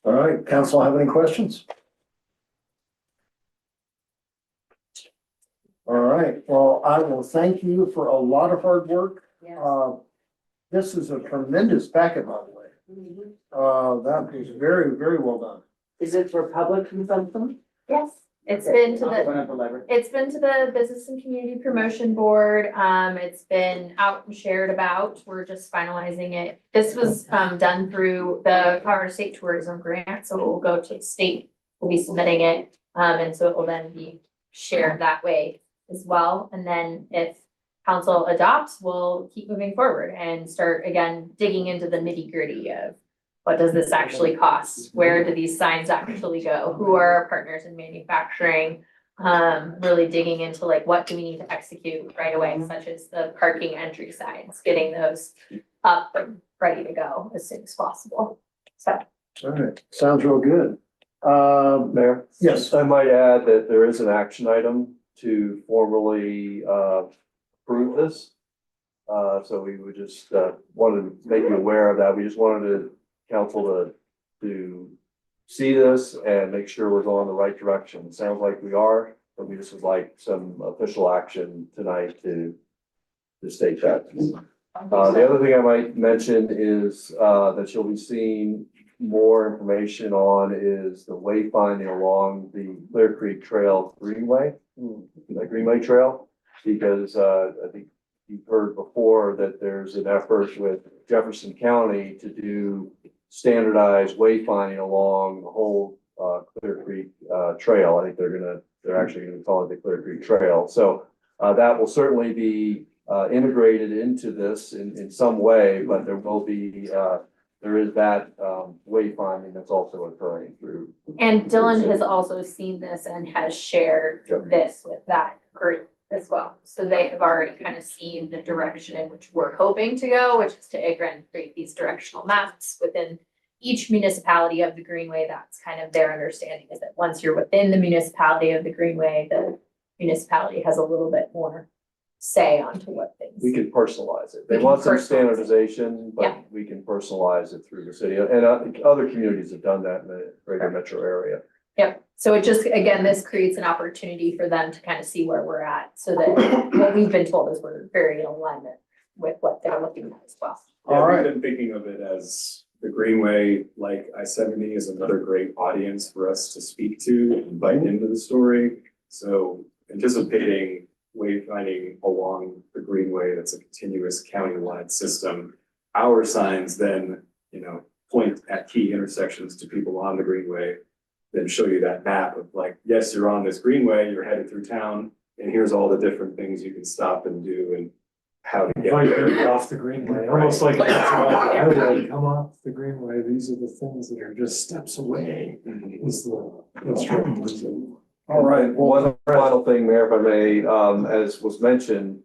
All right, council have any questions? All right, well, I will thank you for a lot of hard work. Yeah. This is a tremendous packet, by the way. That is very, very well done. Is it for public consumption? Yes, it's been to the Business and Community Promotion Board. It's been out and shared about. We're just finalizing it. This was done through the Colorado State Tourism Grant, so it will go to the state. We'll be submitting it, and so it will then be shared that way as well. And then if council adopts, we'll keep moving forward and start again digging into the nitty-gritty of what does this actually cost? Where do these signs actually go? Who are our partners in manufacturing? Really digging into like what do we need to execute right away, such as the parking entry signs, getting those up and ready to go as soon as possible. So. All right, sounds real good. Mayor? Yes. I might add that there is an action item to formally approve this. So we would just wanted to make you aware of that. We just wanted council to see this and make sure we're going the right direction. It sounds like we are, but we just would like some official action tonight to state that. The other thing I might mention is, that you'll be seeing more information on is the wayfinding along the Clear Creek Trail Greenway, the Greenway Trail. Because, I think you've heard before that there's an effort with Jefferson County to do standardized wayfinding along the whole, Clear Creek, Trail. I think they're actually gonna call it the Clear Creek Trail. So, that will certainly be integrated into this in some way, but there will be, there is that wayfinding that's also occurring through. And Dylan has also seen this and has shared Yep. this with that group as well. So they have already kind of seen the direction in which we're hoping to go, which is to again create these directional maps within each municipality of the Greenway. That's kind of their understanding, is that once you're within the municipality of the Greenway, the municipality has a little bit more say onto what things. We can personalize it. They We can want some personalize it. standardization, Yeah. but we can personalize it through the city. And other communities have done that in the greater metro area. Yep, so it just, again, this creates an opportunity for them to kind of see where we're at, so that what we've been told is we're very in alignment with what they're looking at as well. All Yeah, right. we've been thinking of it as the Greenway, like I-70 is another great audience for us to speak to, invite into the story. So anticipating wayfinding along the Greenway, that's a continuous countywide system. Our signs then, point at key intersections to people on the Greenway, then show you that map of like, yes, you're on this Greenway, you're headed through town, and here's all the different things you can stop and do and how to get Invite you there. off the Greenway, almost like, highway, come off the Greenway, these are the things that are just steps away, is the instruction. All right, well, One final thing, Mayor, if I may, as was mentioned,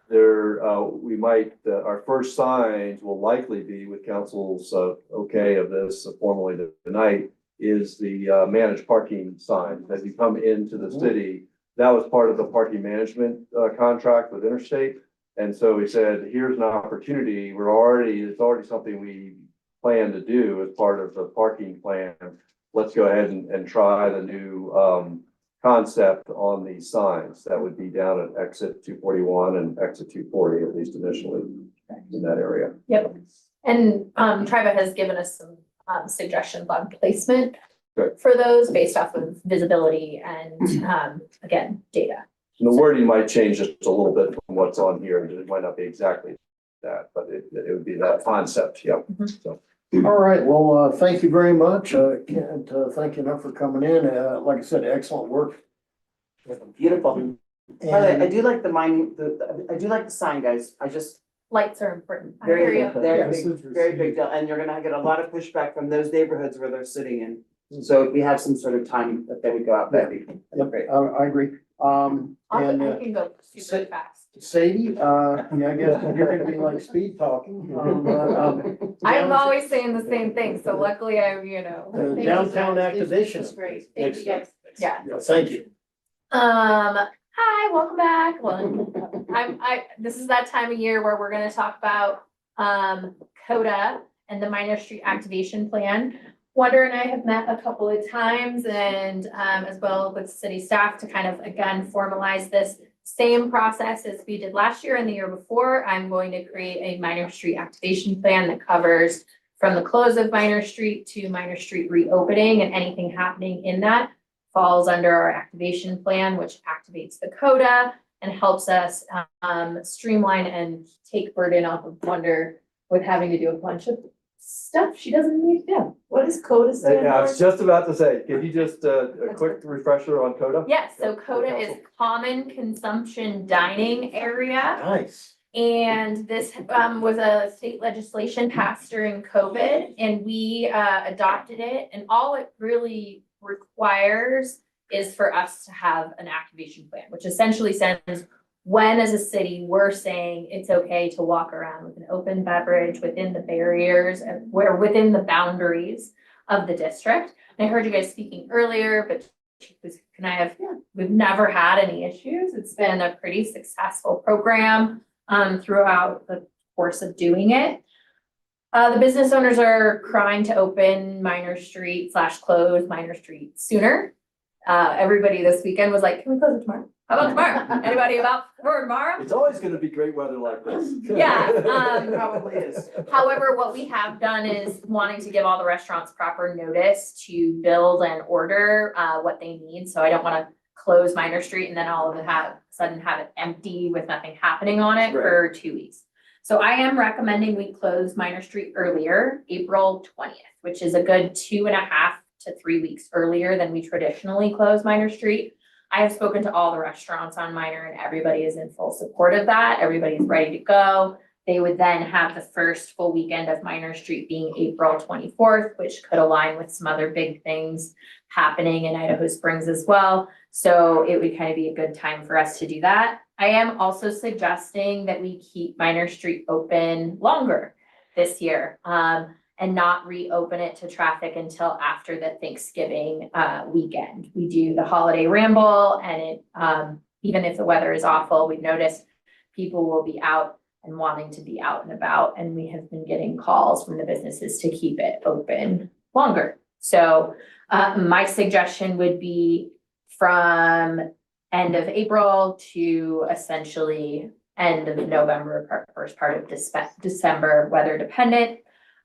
there, we might, our first signs will likely be with council's, okay of this formally tonight, is the, managed parking signs. As you come into the city, that was part of the parking management, contract with Interstate. And so we said, here's an opportunity, it's already something we plan to do as part of the parking plan. Let's go ahead and try the new, concept on these signs. That would be down at exit 241 and exit 240, at least initially in that area. Yep, and Triba has given us some suggestions on placement Good. for those based off of visibility and again, data. And the wording might change just a little bit from what's on here. It might not be exactly that, but it would be that concept, yeah. So. all right, well, thank you very much. Can't thank you enough for coming in. Like I said, excellent work. Beautiful. By the way, I And do like I do like the sign, guys. I just, Lights are important. I hear very, you. very Yes, big, very big deal. And you're gonna get a lot of pushback from those neighborhoods where they're sitting in. So if we have some sort of time that they would go out, that'd be yep, great. I agree. And I can go super fast. Sadie, yeah, I guess you're gonna be like speed talking. I'm always saying the same thing, so luckily Downtown activation. This was great. Thank you guys. yeah. Yeah, thank you. Hi, welcome back. Well, this is that time of year where we're gonna talk about, CODA and the Minor Street Activation Plan. Wonder and I have met a couple of times and, as well with city staff to kind of, again, formalize this same process as we did last year and the year before. I'm going to create a Minor Street Activation Plan that covers from the close of Minor Street to Minor Street reopening, and anything happening in that falls under our activation plan, which activates the CODA and helps us streamline and take burden off of Wonder with having to do a bunch of stuff she doesn't need to do. What is CODA stand I was for? just about to say, give you just a quick refresher on CODA? Yes, so CODA is Common Consumption Dining Area. Nice. And this was a state legislation passed during COVID, and we adopted it, and all it really requires is for us to have an activation plan, which essentially says when as a city, we're saying it's okay to walk around with an open beverage within the barriers and where within the boundaries of the district. And I heard you guys speaking earlier, but we've never had any issues. It's been a pretty successful program throughout the course of doing it. The business owners are crying to open Minor Street / close Minor Street sooner. Everybody this weekend was like, can we close it tomorrow? How about tomorrow? Anybody about for tomorrow? It's always gonna be great weather like this. Yeah, Probably is. However, what we have done is wanting to give all the restaurants proper notice to build and order what they need. So I don't wanna close Minor Street and then all of it sudden have it empty with nothing happening on it for 2 weeks. So I am recommending we close Minor Street earlier, April 20th, which is a good 2.5 to 3 weeks earlier than we traditionally close Minor Street. I have spoken to all the restaurants on Minor and everybody is in full support of that. Everybody's ready to go. They would then have the first full weekend of Minor Street being April 24th, which could align with some other big things happening in Idaho Springs as well. So it would kind of be a good time for us to do that. I am also suggesting that we keep Minor Street open longer this year, and not reopen it to traffic until after the Thanksgiving weekend. We do the holiday ramble and it, even if the weather is awful, we've noticed people will be out and wanting to be out and about. And we have been getting calls from the businesses to keep it open longer. So my suggestion would be from end of April to essentially end of November, first part of December, weather dependent.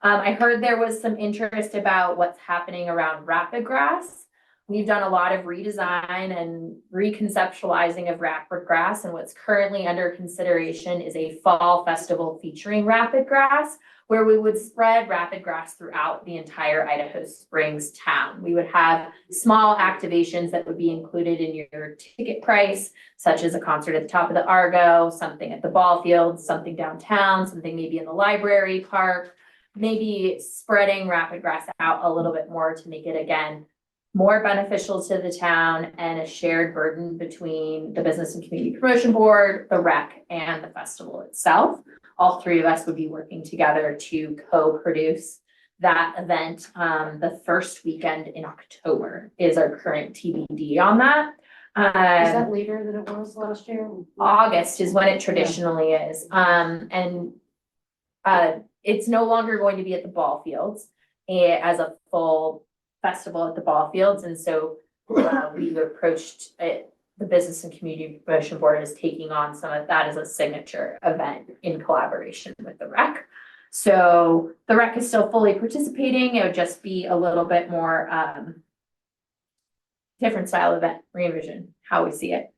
I heard there was some interest about what's happening around Rapid Grass. We've done a lot of redesign and reconceptualizing of Rapid Grass, and what's currently under consideration is a fall festival featuring Rapid Grass, where we would spread Rapid Grass throughout the entire Idaho Springs town. We would have small activations that would be included in your ticket price, such as a concert at the top of the Argo, something at the ball field, something downtown, something maybe in the library park. Maybe spreading Rapid Grass out a little bit more to make it again more beneficial to the town and a shared burden between the Business and Community Promotion Board, the rec, and the festival itself. All three of us would be working together to co-produce that event. The first weekend in October is our current TBD on that. Is that later than it was last year? August is when it traditionally is. It's no longer going to be at the ball fields as a full festival at the ball fields. And so we've approached it, the Business and Community Promotion Board is taking on some of that as a signature event in collaboration with the rec. So the rec is still fully participating. It would just be a little bit more different style event, re-envision how we see it.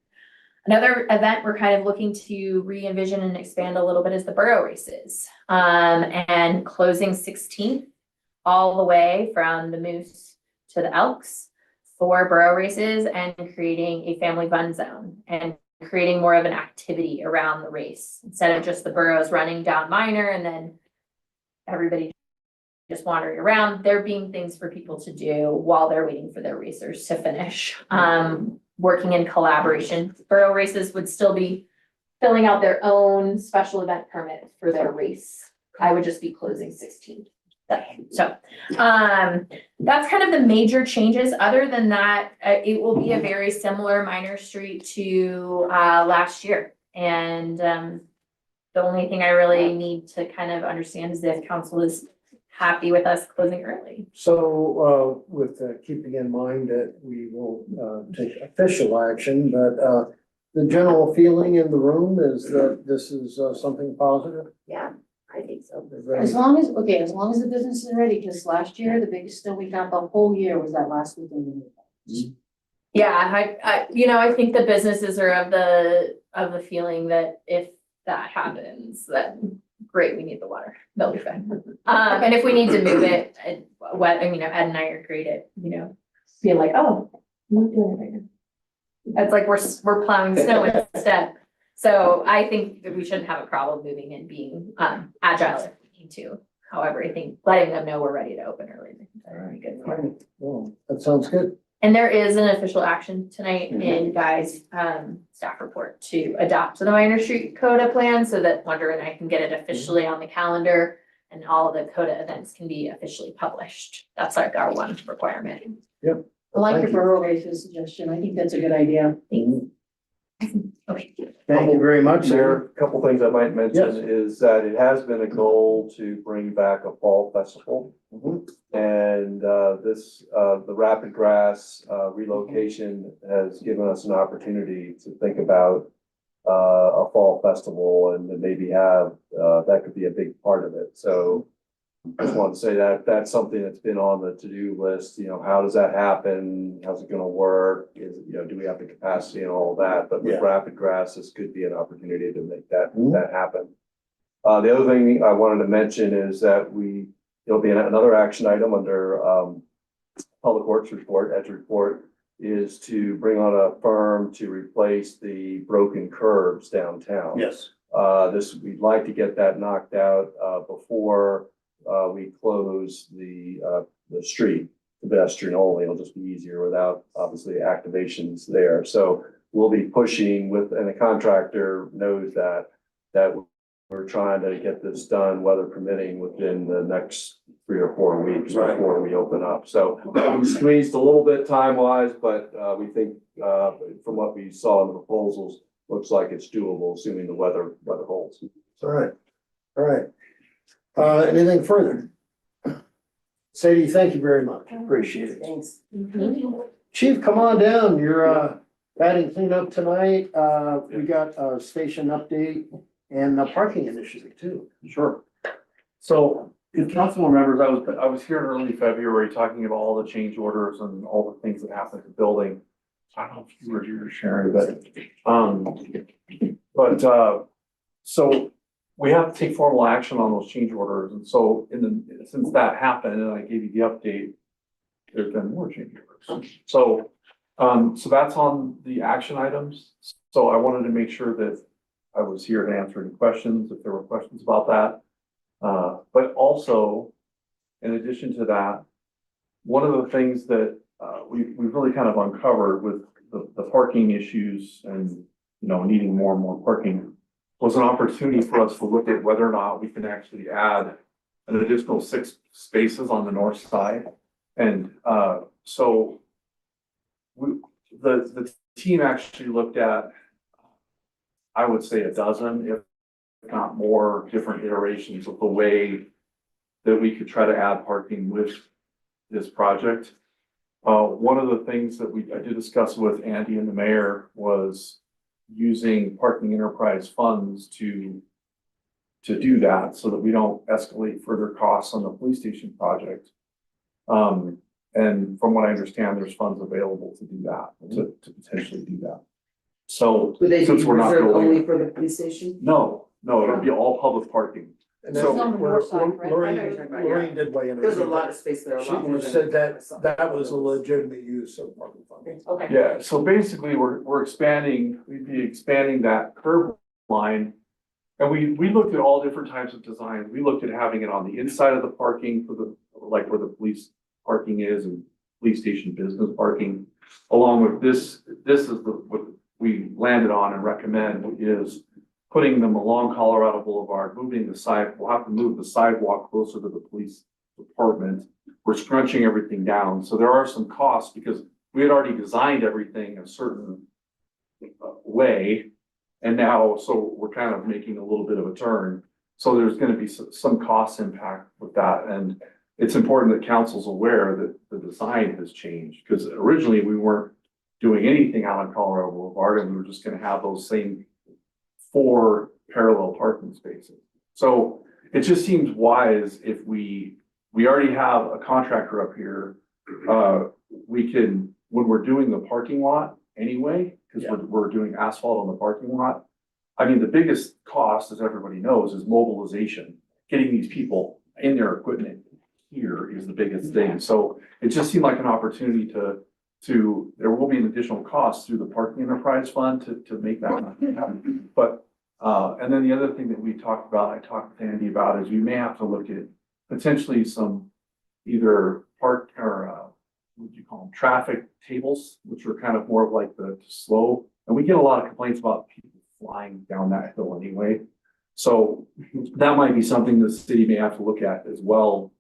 Another event we're kind of looking to re-envision and expand a little bit is the borough races. And closing 16th all the way from the Moose to the Elks for borough races and creating a family fun zone and creating more of an activity around the race instead of just the boroughs running down Minor and then everybody just wandering around. There being things for people to do while they're waiting for their racers to finish. Working in collaboration. Borough races would still be filling out their own special event permit for their race. I would just be closing 16th. So that's kind of the major changes. Other than that, it will be a very similar Minor Street to last year. And the only thing I really need to kind of understand is if council is happy with us closing early. So, with keeping in mind that we will take official action, but the general feeling in the room is that this is something positive. Yeah, I think so. As long as the business is ready, because last year, the biggest snow we got the whole year was that last weekend. Yeah, I think the businesses are of the feeling that if that happens, then great, we need the water, they'll be fine. And if we need to move it, Ed and I are great at, being like, oh, we're doing it right now. It's like we're plowing snow instead. So I think that we shouldn't have a problem moving and being agile if we need to. However, I think letting them know we're ready to open early. That would be good for them. Well, that sounds good. And there is an official action tonight in Guy's staff report to adopt the Minor Street CODA plan so that Wonder and I can get it officially on the calendar and all of the CODA events can be officially published. That's like our one requirement. Yep. I like Thank the you. borough races suggestion. I think that's a good idea. Okay. Thank you very much. There are a couple things I might mention Yes. is that it has been a goal to bring back a fall festival. Mhm. And the Rapid Grass relocation has given us an opportunity to think about a fall festival and to maybe have, that could be a big part of it. So I just wanted to say that that's something that's been on the to-do list, how does that happen? How's it gonna work? Do we have the capacity and all of that? But with Yeah. Rapid Grass, this could be an opportunity to make that happen. The other thing I wanted to mention is that there'll be another action item under, Public Works report, EDGE report, is to bring on a firm to replace the broken curbs downtown. Yes. We'd like to get that knocked out, before, we close the street, the pedestrian only. It'll just be easier without, obviously, activations there. So we'll be pushing and the contractor knows that we're trying to get this done, weather permitting, within the next 3 or 4 weeks Right. before we open up. So we squeezed a little bit time-wise, but we think, from what we saw in the proposals, looks like it's doable, assuming the weather holds. All right. All right. Anything further? Sadie, thank you very much. Appreciate it. Thanks. Chief, come on down. You're batting cleanup tonight. We got a station update and the parking initiative too. Sure. So, if council members, I was here in early February talking about all the change orders and all the things that happened at the building. I don't know if you were here, Sharon, so we have to take formal action on those change orders. And so since that happened and I gave you the update, there's been more change orders. So that's on the action items. So I wanted to make sure that I was here to answer any questions, if there were questions about that. But also, in addition to that, one of the things that we've really kind of uncovered with the parking issues and, needing more and more parking was an opportunity for us to look at whether or not we can actually add an additional 6 spaces on the north side. And so the team actually looked at, I would say, 12, if not more, different iterations of the way that we could try to add parking with this project. One of the things that I did discuss with Andy and the mayor was using parking enterprise funds to do that so that we don't escalate further costs on the police station project. And from what I understand, there's funds available to do that, to potentially do that. So Would they be since we're not reserved going, only for the police station? no, it'll be all public parking. And So- that's on the where north side, right? Lorraine did weigh in. There's a lot of space there. a lot more She than- said that was a legitimate use of parking funds. Okay. Yeah, so basically, we'd be expanding that curb line. And we looked at all different types of designs. We looked at having it on the inside of the parking like where the police parking is and police station business parking. Along with this is what we landed on and recommend is putting them along Colorado Boulevard, we'll have to move the sidewalk closer to the police department. We're scrunching everything down. So there are some costs because we had already designed everything a certain way. And now, so we're kind of making a little bit of a turn. So there's going to be some cost impact with that. And it's important that council's aware that the design has changed because originally we weren't doing anything out on Colorado Boulevard and we were just going to have those same 4 parallel parking spaces. So it just seems wise if we already have a contractor up here, we can, when we're doing the parking lot anyway, because we're doing asphalt on the parking lot. I mean, the biggest cost, as everybody knows, is mobilization. Getting these people in their equipment here is the biggest thing. So it just seemed like an opportunity there will be an additional cost through the parking enterprise fund to make that happen. But, and then the other thing that I talked with Andy about is we may have to look at potentially some either what would you call them, traffic tables, which are kind of more of like the slow. And we get a lot of complaints about people flying down that hill anyway. So that might be something the city may have to look at as well.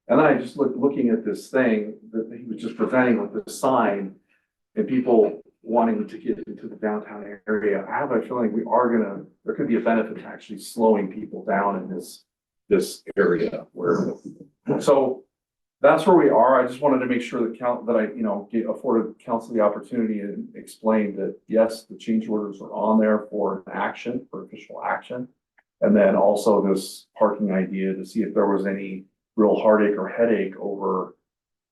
And then I just looking at this thing that he was just presenting with this sign and people wanting to get into the downtown area. I have a feeling there could be a benefit to actually slowing people down in this area so that's where we are. I just wanted to make sure that I, you know, afforded council the opportunity and explain that, yes, the change orders are on there for action, for official action. And then also this parking idea to see if there was any real heartache or headache over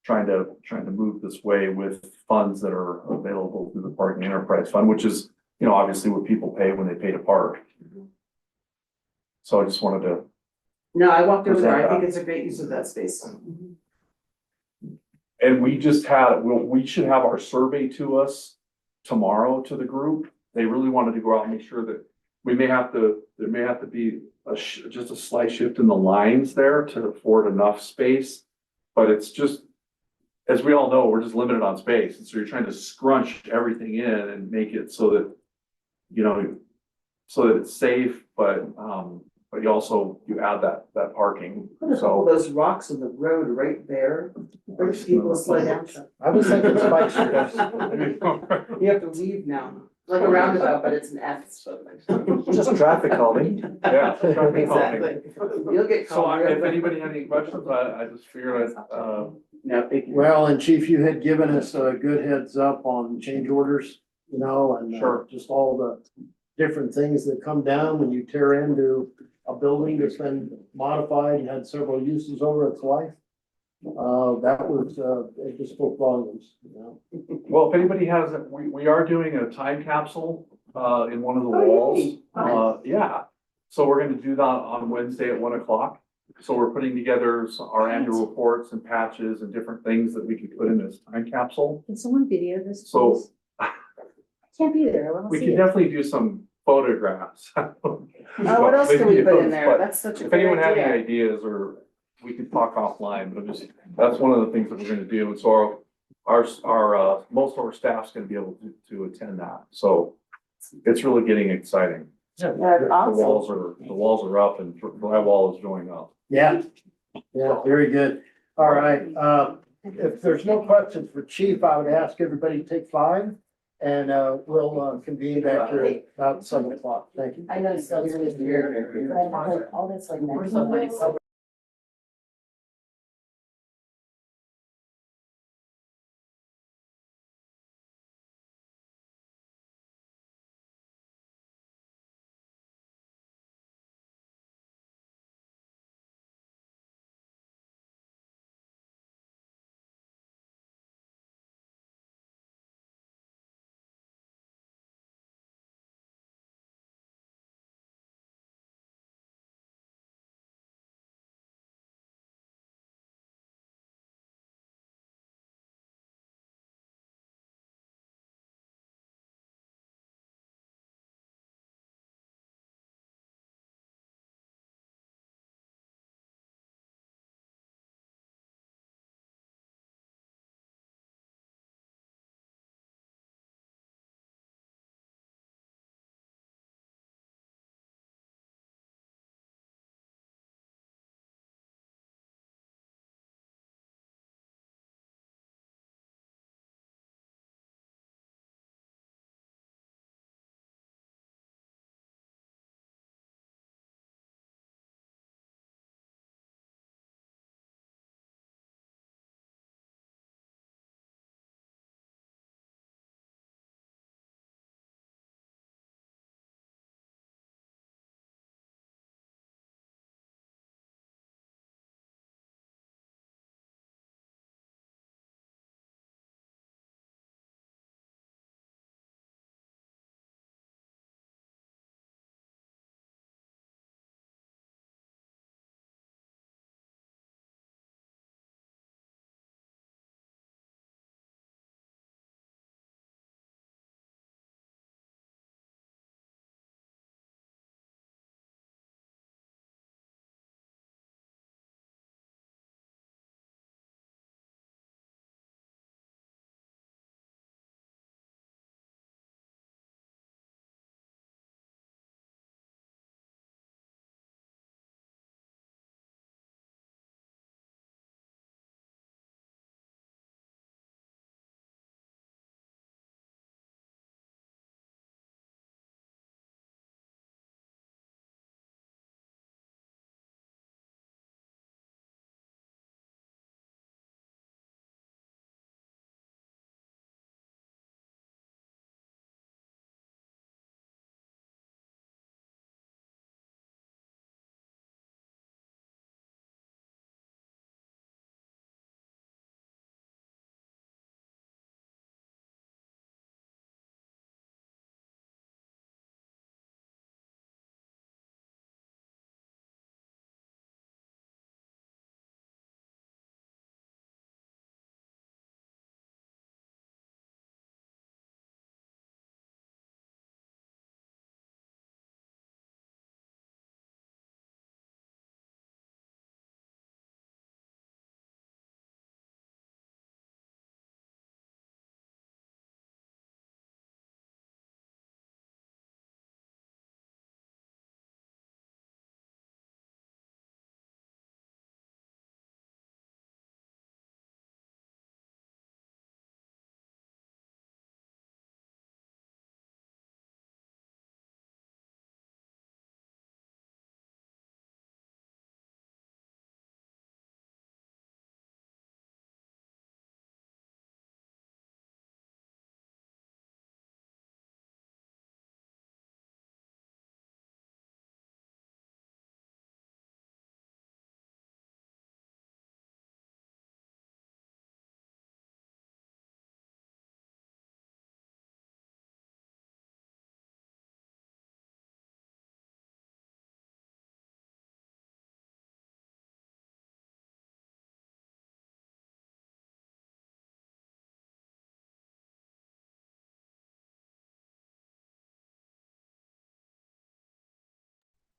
trying to move this way with funds that are available through the parking enterprise fund, which is, you know, obviously what people pay when they pay to park. So I just wanted to, No, I walked over there, I Present think that. it's a great use of that space. and we just had, we should have our survey to us tomorrow to the group. They really wanted to go out and make sure that there may have to be just a slight shift in the lines there to afford enough space. But it's just, as we all know, we're just limited on space. And so you're trying to scrunch everything in and make it so that, you know, so that it's safe, but you also, you add that parking, Put a couple of so. those rocks in the road right there, urge people to slow down. I was thinking spike strips. You have to leave now, like a roundabout, but it's an F. Just traffic calming. Yeah. Exactly. You'll get So called. if anybody had any questions, I just figured No, thank you. Well, and Chief, you had given us a good heads up on change orders, you know, and Sure. just all the different things that come down when you tear into a building that's been modified and had several uses over its life. That was, it just spoke volumes, you know. well, if anybody has, we are doing a time capsule, in one of the Oh, yay. walls. Nice. Yeah, so we're gonna do that on Wednesday at 1 o'clock. So we're putting together our annual reports and patches and different things that we can put in this time capsule. Can someone video this, So- please? I can't be there, I wanna We see can it. definitely do some photographs. Oh, what else can we put in there? But That's such a if great anyone had any idea. ideas, or we could talk offline, but that's one of the things that we're gonna do, and so our most of our staff's gonna be able to attend that, so it's really getting exciting. That's The awesome. walls are up and drywall is going up. Yeah, yeah, very good. All right, if there's no questions for Chief, I would ask everybody to take 5. And we'll convene back here about 7 o'clock. Thank you. I know it's still here. All that's like. We're so nice.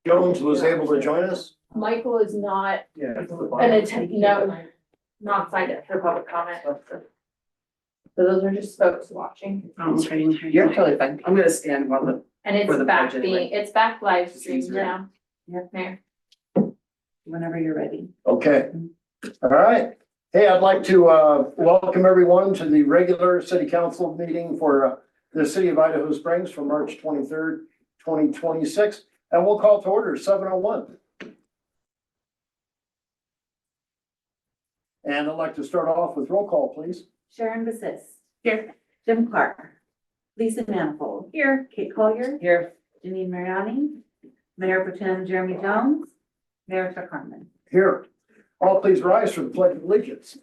Jones was able to join us. Michael is not Yeah. an attend, no, not signed up for public comment. So those are just folks watching. You're totally fine. I'm gonna stand while the, And For it's the back budget being, it's back live streamed now. Yeah. There. whenever you're ready. Okay, all right. Hey, I'd like to welcome everyone to the regular city council meeting for the city of Idaho Springs for March 23rd, 2026. And we'll call to order 7:01. And I'd like to start off with roll call, please. Sharon Basis. Here. Jim Clark. Lisa Manifold. Here. Kate Collier. Here. Janine Mariani. Mayor Pro Tem Jeremy Jones. Mayor Chuck Harmon. Here. All please rise for the pledge of allegiance.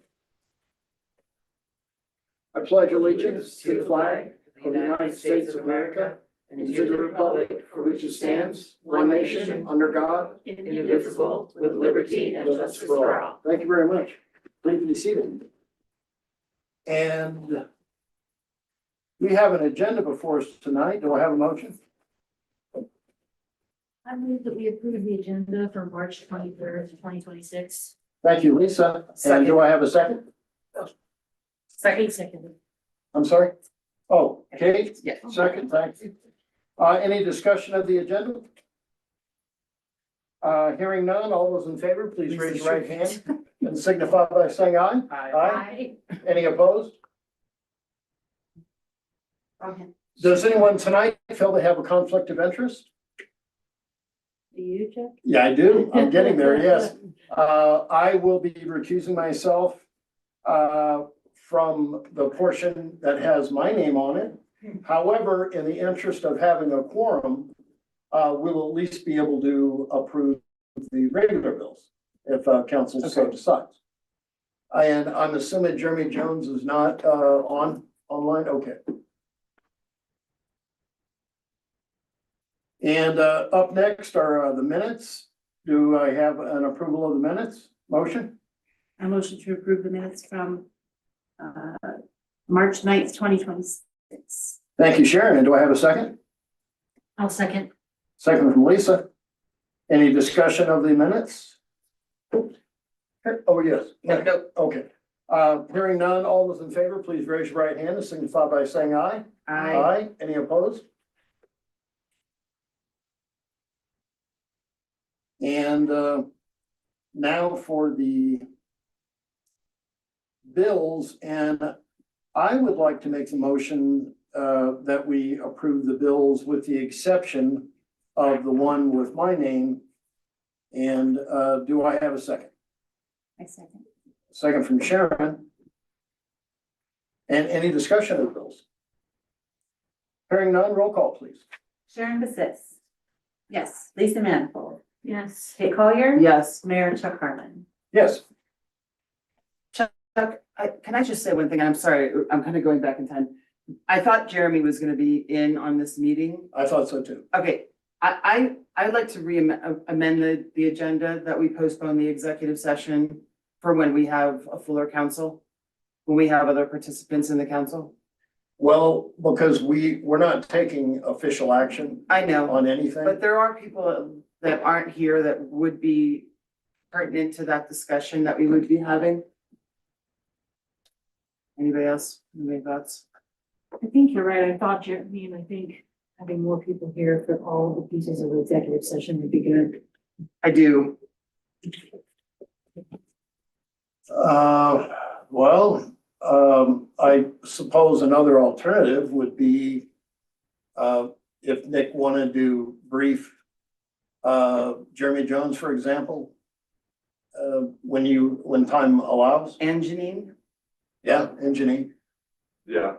I pledge allegiance to the flag of the United States of America and to the republic for which it stands, one nation, under God, indivisible, with liberty and justice for all. Thank you very much. Please be seated. And we have an agenda before us tonight. Do I have a motion? I move that we approve the agenda for March 23rd, 2026. Thank you, Lisa. And do I have a second? Second. I'm sorry? Oh, Kate? Yeah. Second, thank you. Any discussion of the agenda? Hearing none, all those in favor, please raise your right hand and signify by saying aye. Aye. Any opposed? Okay. Does anyone tonight feel they have a conflict of interest? Do you, Chuck? Yeah, I do. I'm getting there, yes. I will be recusing myself from the portion that has my name on it. However, in the interest of having a quorum, we will at least be able to approve the regular bills if council so decides. And I'm assuming Jeremy Jones is not online, okay. And up next are the minutes. Do I have an approval of the minutes? Motion? I motion to approve the minutes from March 9th, 2026. Thank you, Sharon. And do I have a second? I'll second. Second from Lisa. Any discussion of the minutes? Oh, yes. No. Okay. Hearing none, all those in favor, please raise your right hand and signify by saying aye. I, Any opposed? And now for the bills, and I would like to make the motion that we approve the bills with the exception of the one with my name. And do I have a second? I second. Second from Sharon. And any discussion of the bills? Hearing none, roll call, please. Sharon Basis. Yes. Lisa Manifold. Yes. Kate Collier. yes. Mayor Chuck Harmon. Yes. Chuck, can I just say one thing? I'm sorry, I'm kind of going back in time. I thought Jeremy was gonna be in on this meeting. I thought so too. Okay, I'd like to amend the agenda that we postpone the executive session for when we have a fuller council, when we have other participants in the council. Well, because we're not taking official action I know, on anything. but there are people that aren't here that would be pertinent to that discussion that we would be having. Anybody else? Any thoughts? I think you're right. I thought Jeremy, and I think having more people here for all the pieces of the executive session would be good. I do. I suppose another alternative would be if Nick wanted to brief Jeremy Jones, for example, when time allows. And Janine? Yeah, and Janine. Yeah.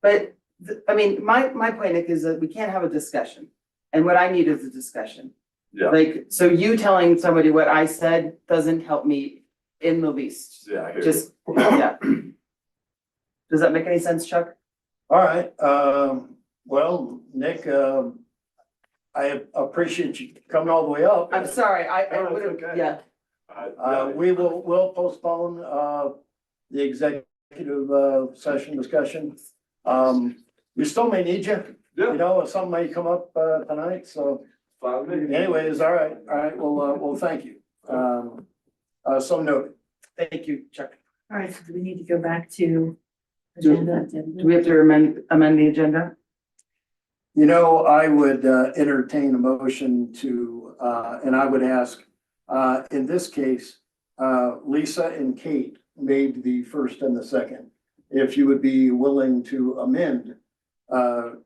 But, I mean, my point, Nick, is that we can't have a discussion. And what I need is a discussion. Yeah. Like, so you telling somebody what I said doesn't help me in the least. Yeah. I hear you. Just, yeah. Does that make any sense, Chuck? All right, well, Nick, I appreciate you coming all the way up. I'm sorry, I No, it's would have, okay. yeah. We'll postpone the executive session discussion. We still may need you, Yeah. if something may come up tonight, so Anyways, all right, well, thank you. So noted. Thank you, Chuck. All right, so do we need to go back to Do- agenda? Do we have to amend the agenda? You know, I would entertain a motion to, and I would ask, in this case, Lisa and Kate made the first and the second. If you would be willing to amend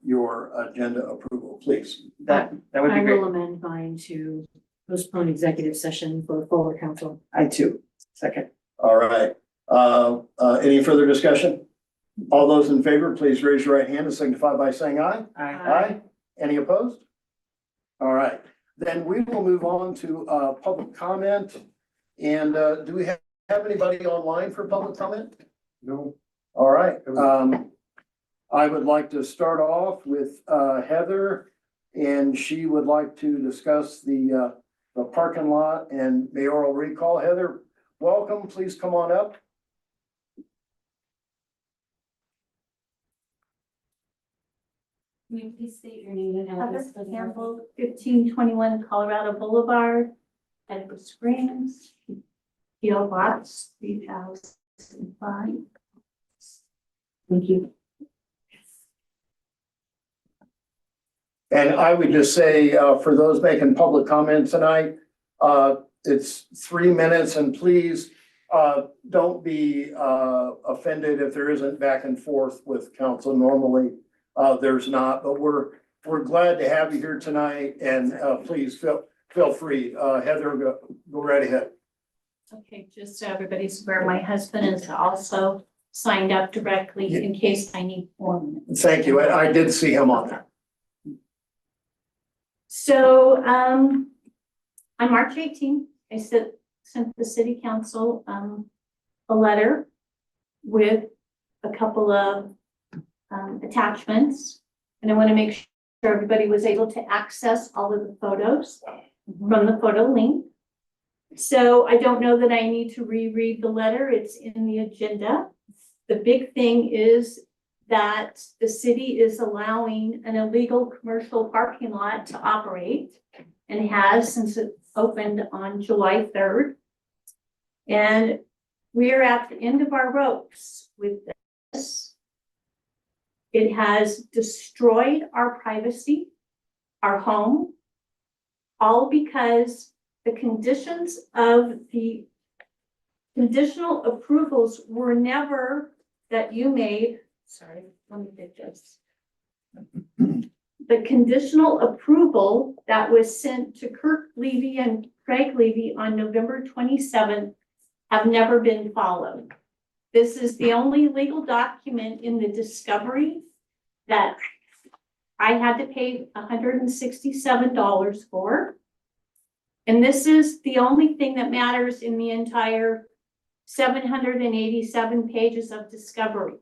your agenda approval, please. That would be I great. will amend mine to postpone executive session for fuller council. I too. Second. All right. Any further discussion? All those in favor, please raise your right hand and signify by saying aye. Aye. Any opposed? All right, then we will move on to public comment. And do we have anybody online for public comment? No. All right, I would like to start off with Heather, and she would like to discuss the parking lot and mayoral recall. Heather, welcome, please come on up. Will you please state your name and address? Heather Campbell, 1521 Colorado Boulevard, Edward Springs, PO Box 3005. Thank you. And I would just say, for those making public comment tonight, it's 3 minutes, and please, don't be, offended if there isn't back and forth with council. Normally, there's not, but we're glad to have you here tonight, and, please feel free. Heather, go right ahead. Okay, just so everybody's aware, my husband is also signed up directly in case I need 4 minutes. Thank you. I did see him on there. So, on March 18th, I sent the city council, a letter with a couple of attachments. And I want to make sure everybody was able to access all of the photos from the photo link. So I don't know that I need to reread the letter. It's in the agenda. The big thing is that the city is allowing an illegal commercial parking lot to operate, and has since it opened on July 3rd. And we're at the end of our ropes with this. It has destroyed our privacy, our home, all because the conditions of the conditional approvals were never that you made. Sorry, let me get this. The conditional approval that was sent to Kirk Levy and Craig Levy on November 27th have never been followed. This is the only legal document in the discovery that I had to pay $167 for. And this is the only thing that matters in the entire 787 pages of discovery.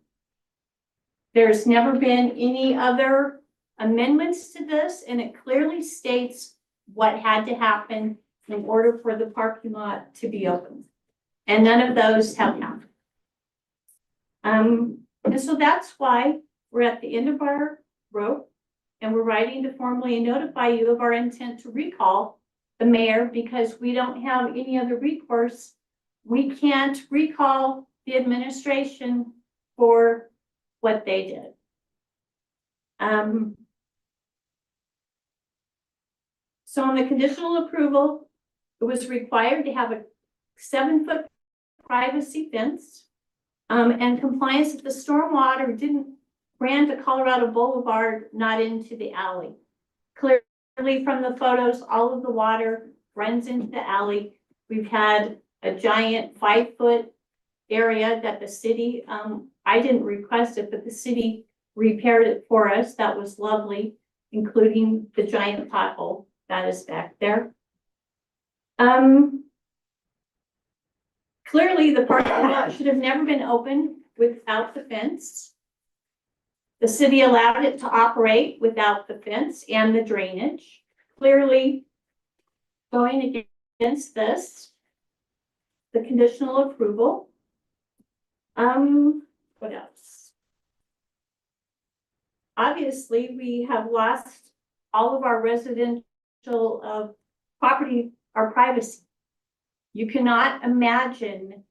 There's never been any other amendments to this, and it clearly states what had to happen in order for the parking lot to be open. And none of those have happened. And so that's why we're at the end of our rope, and we're writing to formally notify you of our intent to recall the mayor, because we don't have any other recourse. We can't recall the administration for what they did. So on the conditional approval, it was required to have a 7-foot privacy fence, and compliance with the stormwater ran to Colorado Boulevard, not into the alley. Clearly from the photos, all of the water runs into the alley. We've had a giant 5-foot area that the city, I didn't request it, but the city repaired it for us. That was lovely, including the giant pothole that is back there. Clearly the parking lot should have never been open without the fence. The city allowed it to operate without the fence and the drainage. Clearly going against this, the conditional approval. What else? Obviously, we have lost all of our residential property or privacy. You cannot imagine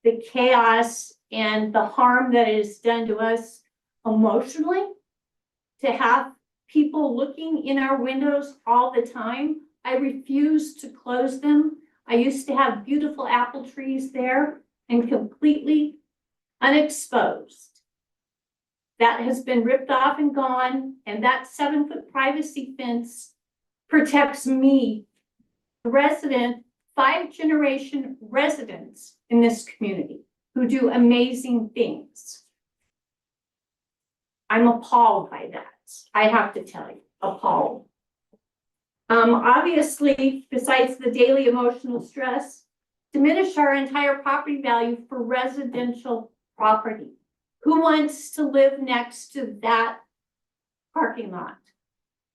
the chaos and the harm that is done to us emotionally, to have people looking in our windows all the time. I refuse to close them. I used to have beautiful apple trees there and completely unexposed. That has been ripped off and gone, and that 7-foot privacy fence protects me, the resident, 5-generation residents in this community who do amazing things. I'm appalled by that. I have to tell you, appalled. Obviously, besides the daily emotional stress, diminish our entire property value for residential property. Who wants to live next to that parking lot?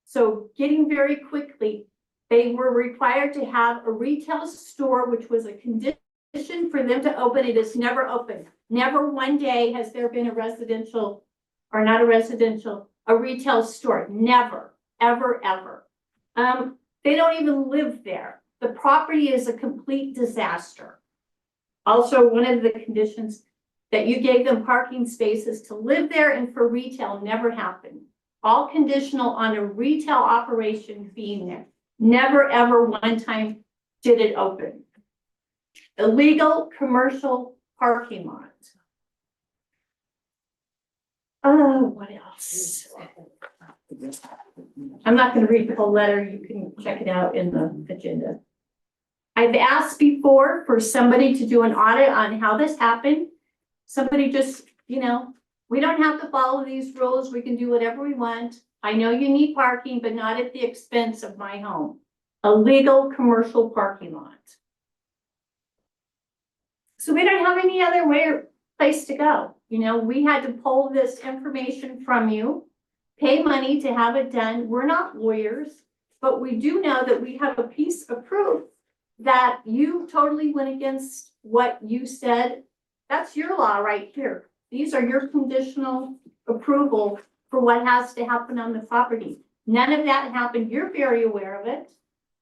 So getting very quickly, they were required to have a retail store, which was a condition for them to open. It is never opened. Never one day has there been a residential, or not a residential, a retail store. Never, ever, ever. They don't even live there. The property is a complete disaster. Also, one of the conditions that you gave them parking spaces to live there and for retail never happened. All conditional on a retail operation being there. Never, ever one time did it open. Illegal commercial parking lot. Oh, what else? I'm not going to read the whole letter. You can check it out in the agenda. I've asked before for somebody to do an audit on how this happened. Somebody just, we don't have to follow these rules. We can do whatever we want. I know you need parking, but not at the expense of my home. A legal commercial parking lot. So we don't have any other place to go. We had to pull this information from you, pay money to have it done. We're not lawyers, but we do know that we have a piece of proof that you totally went against what you said. That's your law right here. These are your conditional approval for what has to happen on the property. None of that happened. You're very aware of it.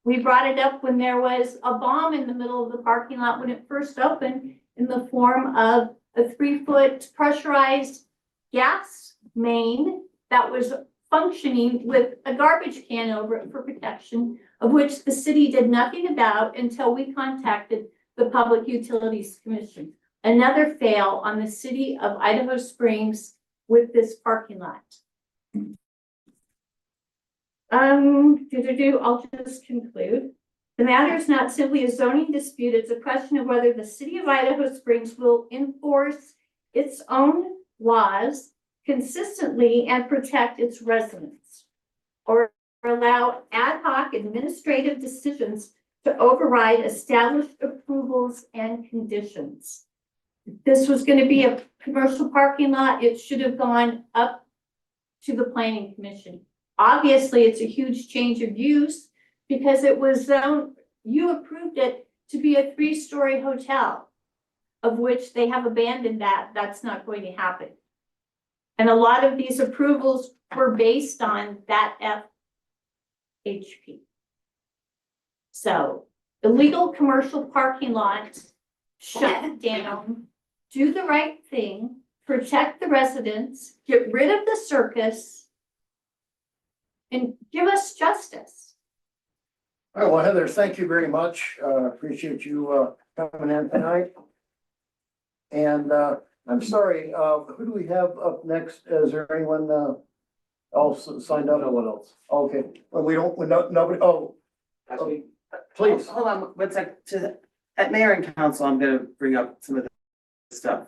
We brought it up when there was a bomb in the middle of the parking lot when it first opened in the form of a 3-foot pressurized gas main that was functioning with a garbage can over it for protection, of which the city did nothing about until we contacted the Public Utilities Commission. Another fail on the city of Idaho Springs with this parking lot. I'll just conclude. The matter is not simply a zoning dispute. It's a question of whether the city of Idaho Springs will enforce its own laws consistently and protect its residents, or allow ad hoc administrative decisions to override established approvals and conditions. If this was going to be a commercial parking lot, it should have gone up to the Planning Commission. Obviously, it's a huge change of use because it was zoned, you approved it to be a 3-story hotel, of which they have abandoned that. That's not going to happen. And a lot of these approvals were based on that FHP. So illegal commercial parking lot, shut it down, do the right thing, protect the residents, get rid of the circus, and give us justice. All right, well, Heather, thank you very much. Appreciate you coming in tonight. And I'm sorry, who do we have up next? Is there anyone else signed up? No one else. Okay, well, nobody, please. Hold on, one sec. At mayor and council, I'm gonna bring up some of the stuff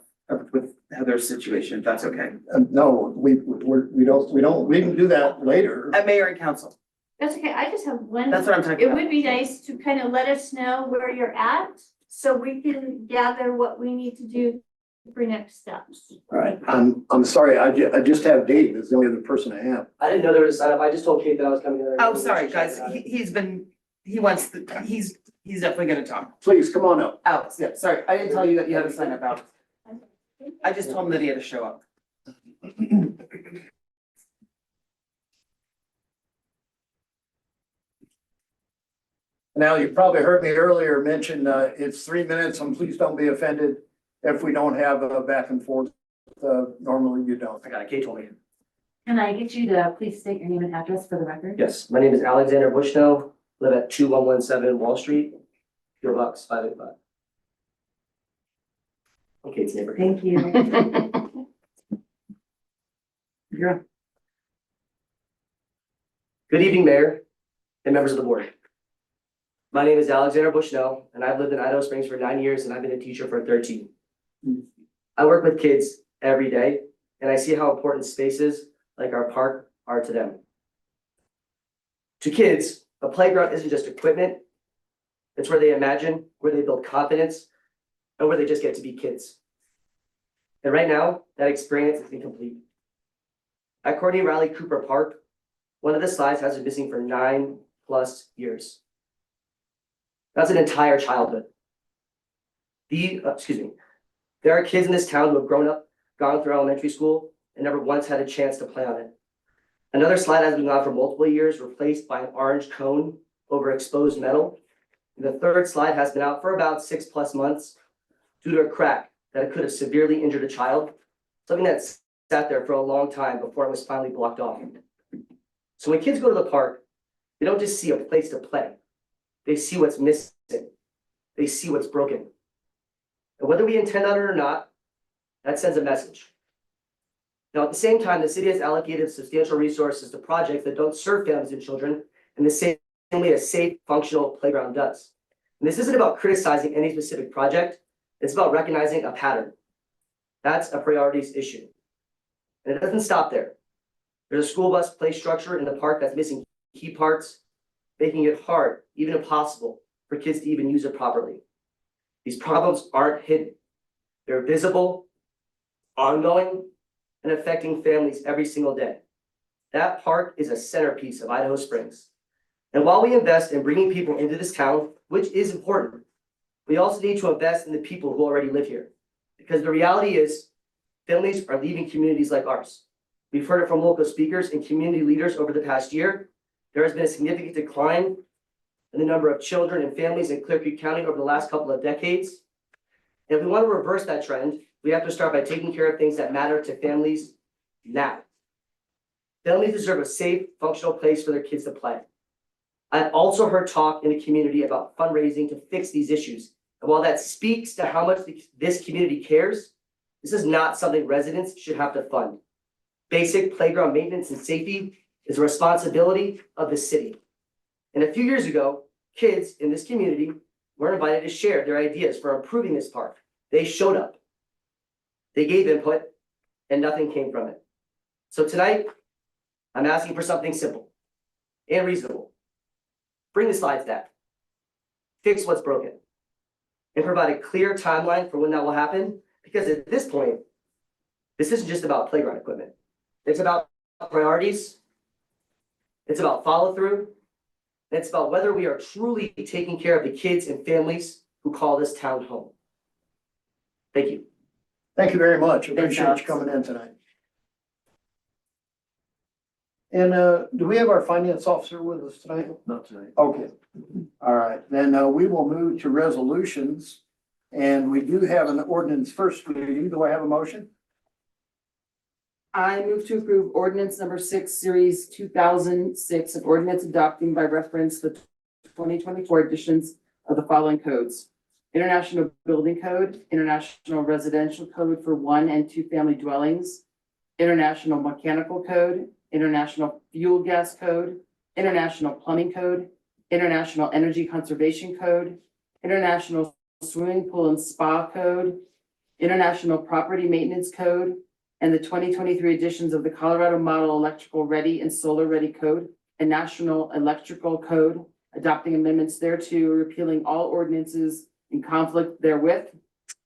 with Heather's situation, if that's okay. No, we can do that later. At mayor and council, That's okay. I just have one. that's what I'm talking It about. would be nice to kind of let us know where you're at so we can gather what we need to do for next steps. All right, I'm sorry, I just have Dave as the only other person I have. I didn't know there was a sign up. I just told Kate that I was coming in. Oh, sorry, guys. He's definitely gonna talk. Please, come on up. Alex, yeah, sorry. I didn't tell you that you had to sign up, Alex. I just told him that he had to show up. Now, you probably heard me earlier mention, it's 3 minutes, and please don't be offended if we don't have a back and forth. Normally you don't. I got it, Kate told me. Can I get you to please state your name and address for the record? Yes, my name is Alexander Bushnell, live at 2117 Wall Street, P.O. Box 585. I'm Kate's neighbor. Thank you. Yeah. Good evening, Mayor and members of the board. My name is Alexander Bushnell, and I've lived in Idaho Springs for 9 years, and I've been a teacher for 13. I work with kids every day, and I see how important spaces like our park are to them. To kids, a playground isn't just equipment. It's where they imagine, where they build confidence, and where they just get to be kids. And right now, that experience is incomplete. At Courtney Riley Cooper Park, one of the slides has been missing for 9+ years. That's an entire childhood. There are kids in this town who have grown up, gone through elementary school, and never once had a chance to play on it. Another slide has been gone for multiple years, replaced by an orange cone over exposed metal. And the third slide has been out for about 6+ months due to a crack that could have severely injured a child, something that sat there for a long time before it was finally blocked off. So when kids go to the park, they don't just see a place to play. They see what's missing. They see what's broken. And whether we intend on it or not, that sends a message. Now, at the same time, the city has allocated substantial resources to projects that don't serve families and children in the same way a safe, functional playground does. And this isn't about criticizing any specific project. It's about recognizing a pattern. That's a priorities issue. And it doesn't stop there. There's a school bus play structure in the park that's missing key parts, making it hard, even impossible, for kids to even use it properly. These problems aren't hidden. They're visible, ongoing, and affecting families every single day. That park is a centerpiece of Idaho Springs. And while we invest in bringing people into this town, which is important, we also need to invest in the people who already live here. Because the reality is, families are leaving communities like ours. We've heard it from local speakers and community leaders over the past year. There has been a significant decline in the number of children and families in Clear Creek County over the last couple of decades. And if we want to reverse that trend, we have to start by taking care of things that matter to families now. Families deserve a safe, functional place for their kids to play. I've also heard talk in the community about fundraising to fix these issues. And while that speaks to how much this community cares, this is not something residents should have to fund. Basic playground maintenance and safety is a responsibility of the city. And a few years ago, kids in this community were invited to share their ideas for improving this park. They showed up. They gave input, and nothing came from it. So tonight, I'm asking for something simple and reasonable. Bring the slides back. Fix what's broken. And provide a clear timeline for when that will happen. Because at this point, this isn't just about playground equipment. It's about priorities. It's about follow-through. It's about whether we are truly taking care of the kids and families who call this town home. Thank you. Thank you very much. Thanks, Appreciate Alex. you coming in tonight. And do we have our finance officer with us tonight? Not tonight. Okay, all right, then we will move to resolutions. And we do have an ordinance first reading. Do I have a motion? I move to approve ordinance number 6, series 2006, an ordinance adopting by reference the 2024 editions of the following codes: International Building Code, International Residential Code for 1 and 2 family dwellings, International Mechanical Code, International Fuel Gas Code, International Plumbing Code, International Energy Conservation Code, International Swimming Pool and Spa Code, International Property Maintenance Code, and the 2023 editions of the Colorado Model Electrical Ready and Solar Ready Code and National Electrical Code, adopting amendments thereto, repealing all ordinances in conflict therewith,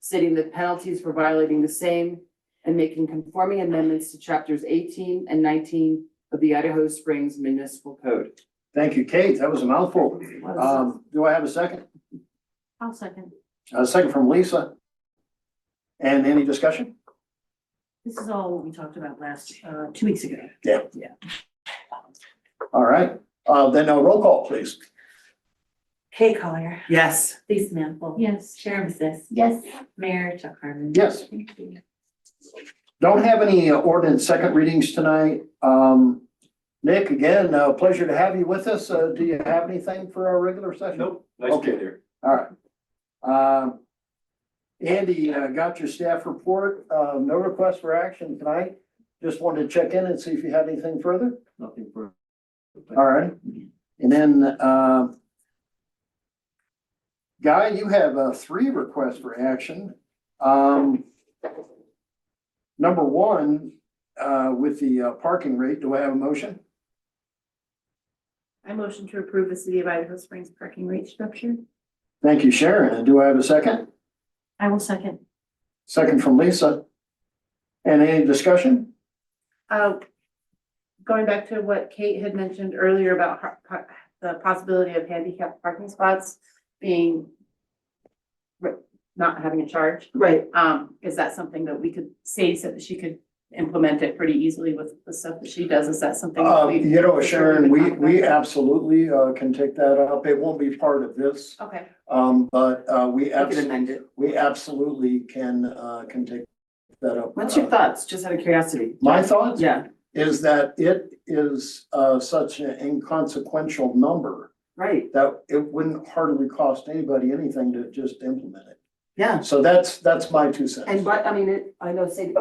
stating the penalties for violating the same, and making conforming amendments to chapters 18 and 19 of the Idaho Springs Municipal Code. Thank you, Kate. That was a mouthful. Do I have a second? I'll second. A second from Lisa. And any discussion? This is all what we talked about last, 2 weeks ago. All right, then roll call, please. Kate Collier, Yes. Lisa Manifold. Yes. Sharon Sis. Yes. Mayor Chuck Harmon. Yes. Thank you. Don't have any ordinance second readings tonight. Nick, again, pleasure to have you with us. Do you have anything for our regular session? Nope, nice to Okay. be there. All right. Andy, got your staff report. No request for action tonight. Just wanted to check in and see if you had anything further. Nothing for. All right. And then, Guy, you have 3 requests for action. Number 1, with the parking rate, do I have a motion? I motion to approve the City of Idaho Springs parking rate structure. Thank you, Sharon. And do I have a second? I will second. Second from Lisa. And any discussion? Going back to what Kate had mentioned earlier about the possibility of handicapped parking spots being not having a charge. Right. Is that something that we could say so that she could implement it pretty easily with the stuff that she does? Is that something? that we- You know, Sharon, we we, talk we about? absolutely, can take that up. It won't be part of this. Okay, But, we You can absolutely, amend it. we absolutely can take that up. What's your thoughts, just out of curiosity? My thoughts? Yeah, Is that it is, such an inconsequential number right, that it wouldn't hardly cost anybody anything to just implement it. yeah. So that's my 2 cents. And but, I mean, I know Sadie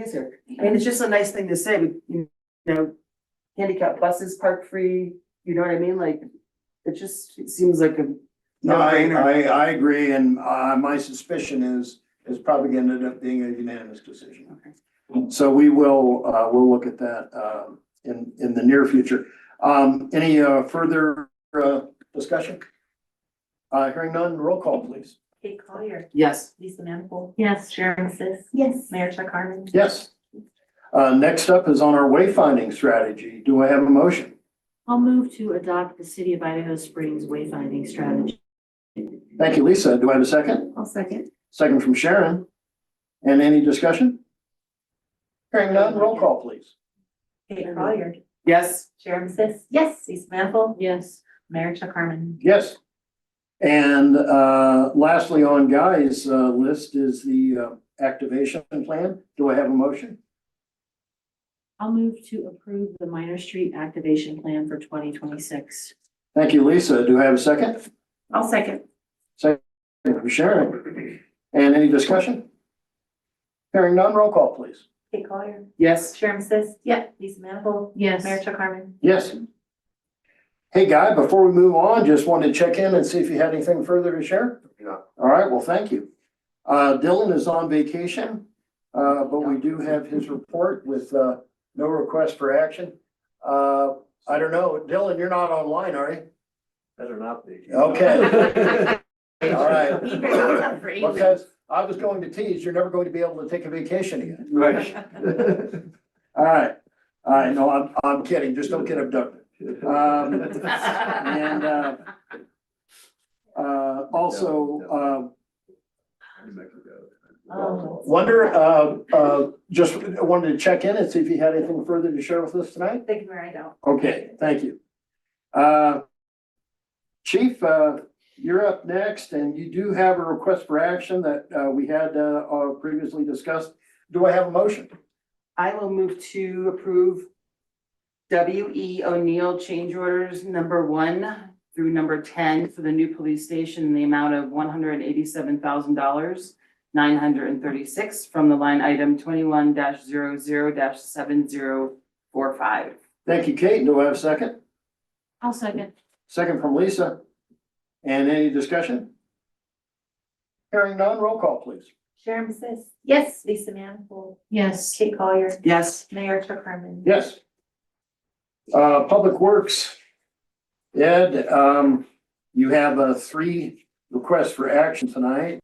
is here. I mean, it's just a nice thing to say, but you know, handicap buses park free, you know what I mean? Like, it seems like a. No, no-brainer. I agree, and, my suspicion is probably gonna end up being a unanimous decision. Okay. So we will, we'll look at that, in the near future. Any, further, discussion? Hearing none, roll call, please. Kate Collier, Yes. Lisa Manifold. Yes. Sharon Sis. yes. Mayor Chuck Harmon. Yes. Next up is on our wayfinding strategy. Do I have a motion? I'll move to adopt the City of Idaho Springs wayfinding strategy. Thank you, Lisa. Do I have a second? I'll second. Second from Sharon. And any discussion? Hearing none, roll call, please. Kate Collier, Yes. Sharon Sis. Yes. Lisa Manifold. Yes. Mayor Chuck Harmon. Yes. And lastly, on Guy's list is the activation plan. Do I have a motion? I'll move to approve the Minor Street activation plan for 2026. Thank you, Lisa. Do I have a second? I'll second. Second from Sharon. And any discussion? Hearing none, roll call, please. Kate Collier, Yes. Sharon Sis. Yeah. Lisa Manifold. Yes. Mayor Chuck Harmon. Yes. Hey, Guy, before we move on, just wanted to check in and see if you had anything further to share. Yeah. All right, well, thank you. Dylan is on vacation, but we do have his report with no request for action. I don't know, Dylan, you're not online, are you? Better not be. Okay. All right. He barely up for 8 weeks. Because I was going to tease, you're never going to be able to take a vacation again. Right. All right. All right, no, I'm kidding, just don't get abducted. And also, just wanted to check in and see if you had anything further to share with us tonight? Thank you, Mary. I don't. Okay, thank you. Chief, you're up next, and you do have a request for action that we had previously discussed. Do I have a motion? I will move to approve W.E. O'Neill change orders number 1 through number 10 for the new police station in the amount of $187,936 from the line item 21-00-7045. Thank you, Kate. Do I have a second? I'll second. Second from Lisa. And any discussion? Hearing none, roll call, please. Sharon Sis. Yes. Lisa Manifold. Yes. Kate Collier. Yes. Mayor Chuck Harmon. Yes. Public Works. Ed, you have 3 requests for action tonight.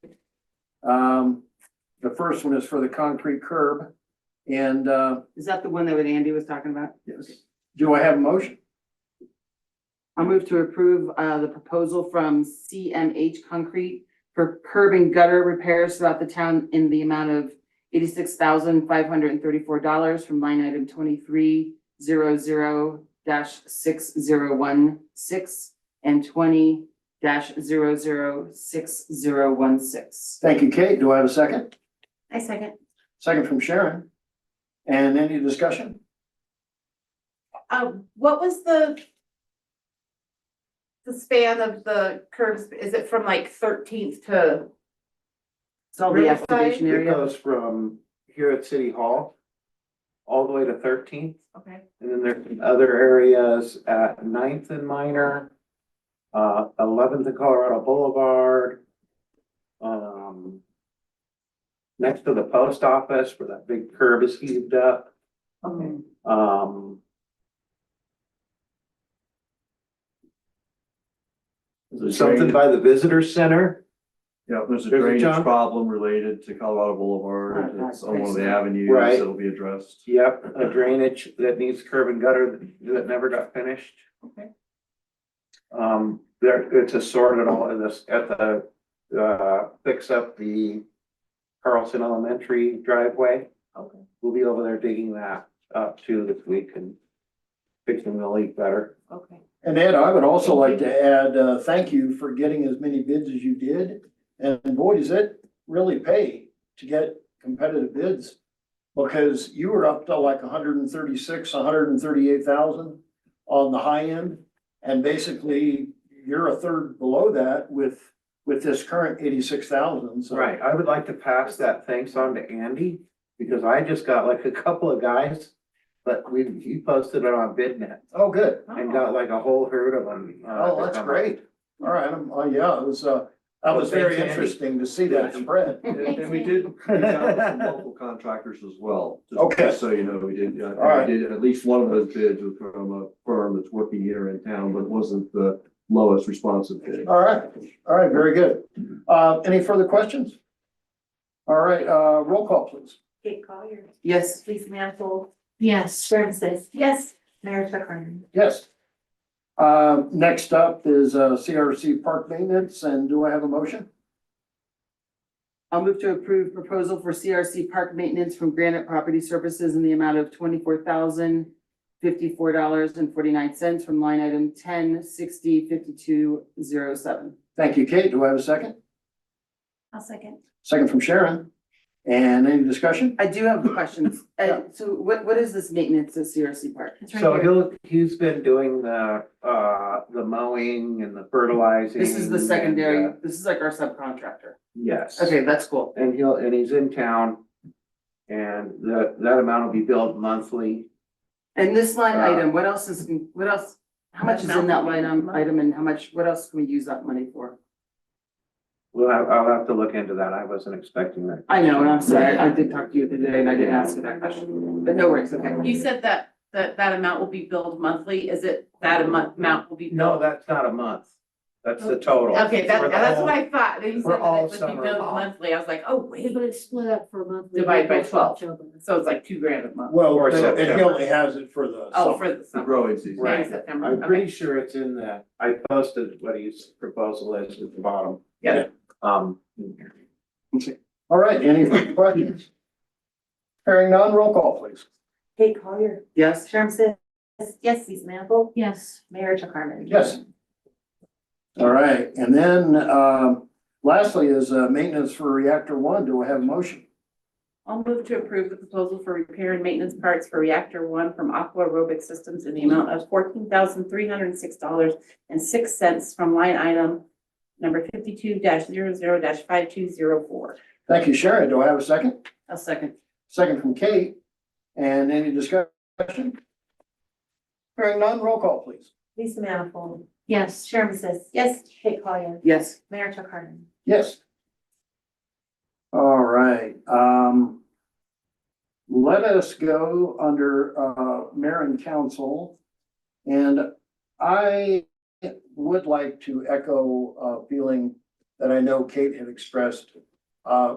The first one is for the concrete curb. And Is that the one that Andy was talking about? yes. Do I have a motion? I'll move to approve the proposal from CMH Concrete for curb and gutter repairs throughout the town in the amount of $86,534 from line item 2300-6016 and 20-00-6017 -006016. Thank you, Kate. Do I have a second? I second. Second from Sharon. And any discussion? What was the span of the curves? Is it from like 13th to? It's all the Riverside? activation It area. goes from here at City Hall all the way to 13th. Okay. And then there's other areas at 9th and Minor, 11th and Colorado Boulevard. Next to the post office where that big curb is heaved up. Okay. Something by the visitor center. Yeah, there's a There's a drainage chunk. problem related to Colorado Boulevard. Oh, It's on one of the right. avenues Right. that'll be addressed. Yep, a drainage that needs curb and gutter that never got finished. Okay. It's assorted all of this at the, fix up the Carlson Elementary driveway. Okay. We'll be over there digging that up too this week and fixing the leak better. Okay. And Ed, I would also like to add, thank you for getting as many bids as you did. And boy, does it really pay to get competitive bids. Because you were up to like 136, 138,000 on the high end. And basically, you're a third below that with this current 86,000, so. Right, I would like to pass that thanks on to Andy, because I just got like a couple of guys. But he posted it on BidNet Oh, good. and got like a whole herd of them. Oh, that's great. All right, yeah, it was, that was very Thanks, Andy. interesting to see that spread. And we did reach out to some local contractors as well. just- Okay. just So you know, we did, All right. we did, at least one of those bids was from a firm that's working here in town, but it wasn't the lowest responsive bid. All right, very good. Any further questions? All right, roll call, please. Kate Collier. Yes. Lisa Manifold. Yes. Sharon Sis. Yes. Mayor Chuck Harmon. Yes. Next up is CRC Park Maintenance, and do I have a motion? I'll move to approve proposal for CRC Park Maintenance from Granite Property Services in the amount of $24,054.49 from line item 10605207. Thank you, Kate. Do I have a second? I'll second. Second from Sharon. And any discussion? I do have questions. So what is this maintenance at CRC Park? It's right So here. he's been doing the mowing and the fertilizing. This is the and, secondary, this is like our subcontractor. Yes. Okay, that's cool. And he's in town. And that amount will be billed monthly. And this line Uh, item, what else, how much is in that line item and what else can we use that money for? I'll have to look into that. I wasn't expecting that. I know, and I'm sorry, I did talk to you today and I didn't ask you that question, but no worries, okay. You said that amount will be billed monthly. Is it that amount will be? No, billed? that's not a month. That's the total. Okay, For the that's whole- what I thought. You for said that all it would be summer billed long. monthly. I was like, oh, wait. But it's split up for a month. Divide by 12. So it's like $2,000 a month. Well, Or and he September. only has it for the. Oh, summer. for the The summer. growing season. Right. In September. I'm Okay. pretty sure it's in the, I posted what his proposal is at the bottom. Yeah. All right, any further questions? Hearing none, roll call, please. Kate Collier. Yes, Sharon Sis. Yes. Lisa Manifold. Yes. Mayor Chuck Harmon. Yes. All right, and then, lastly is, maintenance for reactor 1. Do I have a motion? I'll move to approve the proposal for repair and maintenance parts for reactor 1 from Aqua Aerobic Systems in the amount of $14,306.06 from line item number 52-00-5204. Thank you, Sharon. Do I have a second? a second. Second from Kate. And any discussion? Hearing none, roll call, please. Lisa Manifold. Yes. Sharon Sis. Yes. Kate Collier. Yes, Mayor Chuck Harmon. Yes. All right, let us go under, mayor and council. And I would like to echo a feeling that I know Kate had expressed,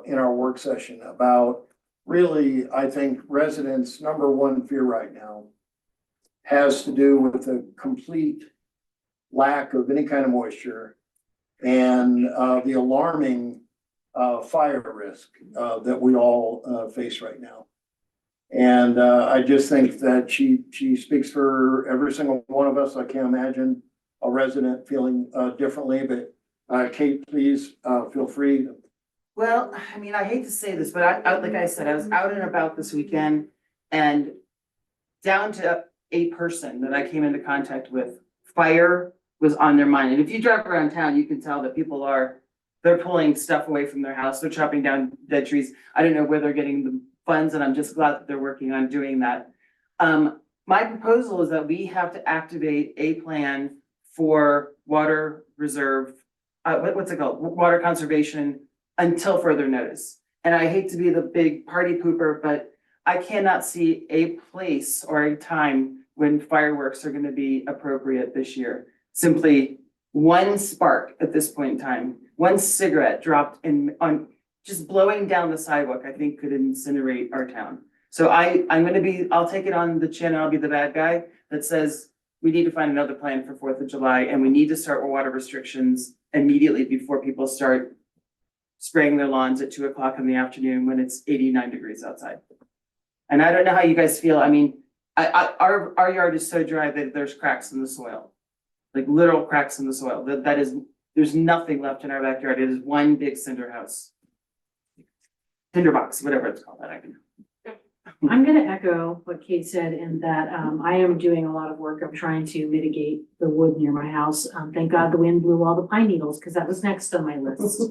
in our work session about really, I think residents' number one fear right now has to do with the complete lack of any kind of moisture and the alarming fire risk that we all face right now. And I just think that she speaks for every single one of us. I can't imagine a resident feeling differently, but Kate, please, feel free. Well, I mean, I hate to say this, but like I said, I was out and about this weekend and down to a person that I came into contact with, fire was on their mind. And if you drive around town, you can tell that people they're pulling stuff away from their house. They're chopping down dead trees. I don't know where they're getting the funds, and I'm just glad that they're working on doing that. My proposal is that we have to activate a plan for water reserve, what's it called? Water conservation until further notice. And I hate to be the big party pooper, but I cannot see a place or a time when fireworks are gonna be appropriate this year. Simply one spark at this point in time, one cigarette dropped on just blowing down the sidewalk, I think could incinerate our town. So I'll take it on the chin, I'll be the bad guy that says we need to find another plan for 4th of July and we need to start with water restrictions immediately before people start spraying their lawns at 2 o'clock in the afternoon when it's 89 degrees outside. And I don't know how you guys feel. I mean, our yard is so dry that there's cracks in the soil, like literal cracks in the soil. There's nothing left in our backyard. It is one big cinder house. Cinder box, whatever it's called, that I can. I'm gonna echo what Kate said in that I am doing a lot of work of trying to mitigate the wood near my house. Thank God the wind blew all the pine needles, because that was next on my list.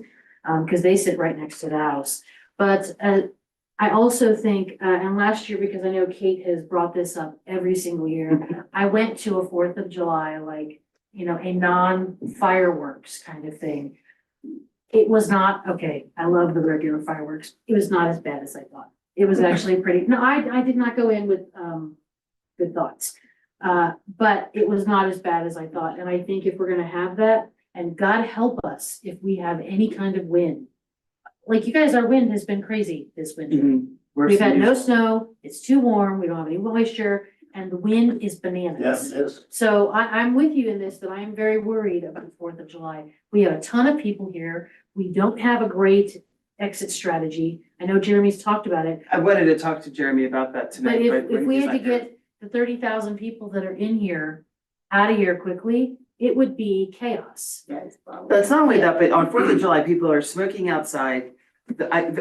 Because they sit right next to the house. But I also think, and last year, because I know Kate has brought this up every single year, I went to a 4th of July, like, a non-fireworks kind of thing. It was not, okay, I love the regular fireworks. It was not as bad as I thought. It was actually pretty, no, I did not go in with good thoughts. But it was not as bad as I thought. And I think if we're gonna have that, and God help us if we have any kind of wind. Like you guys, our wind has been crazy this winter. We've had no snow, it's too warm, we don't have any moisture, and the wind is bananas. Yes, it is. So I'm with you in this, that I am very worried about the 4th of July. We have a ton of people here. We don't have a great exit strategy. I know Jeremy's talked about it. I wanted to talk to Jeremy about that But tonight. if we he's had not to here. get the 30,000 people that are in here out of here quickly, it would be chaos. That's not only that, but on 4th of July, people are smoking outside.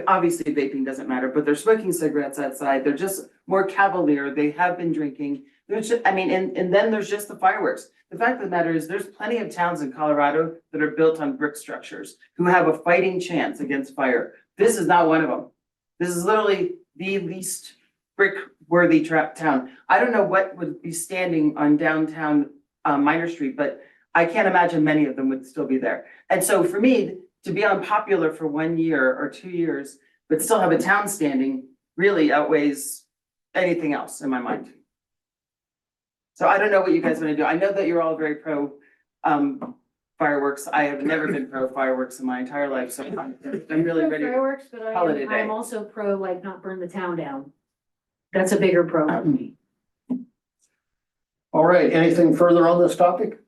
Obviously vaping doesn't matter, but they're smoking cigarettes outside. They're just more cavalier. They have been drinking. And then there's just the fireworks. The fact of the matter is there's plenty of towns in Colorado that are built on brick structures who have a fighting chance against fire. This is not one of them. This is literally the least brick-worthy town. I don't know what would be standing on downtown Minor Street, but I can't imagine many of them would still be there. And so for me, to be unpopular for 1 year or 2 years, but still have a town standing really outweighs anything else in my mind. So I don't know what you guys want to do. I know that you're all very pro fireworks. I have never been pro fireworks in my entire life, so I'm really Pro ready. Fireworks, but Holiday day. I'm also pro, like, not burn the town down. That's a bigger pro for me. All right, anything further on this topic?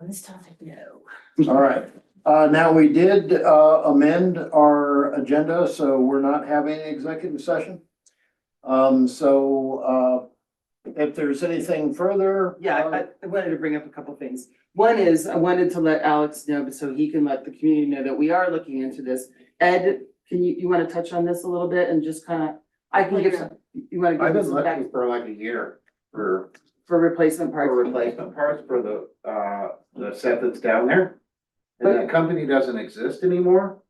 On this topic, no. All right, now we did amend our agenda, so we're not having an executive session. If there's anything further. Yeah, I wanted to bring up a couple things. One is, I wanted to let Alex know, so he can let the community know that we are looking into this. Ed, you want to touch on this a little bit and just kind of, I can give some, you want to I've give been us some back looking for like a year for replacement parts? parts for the set that's down there. And that company doesn't exist anymore,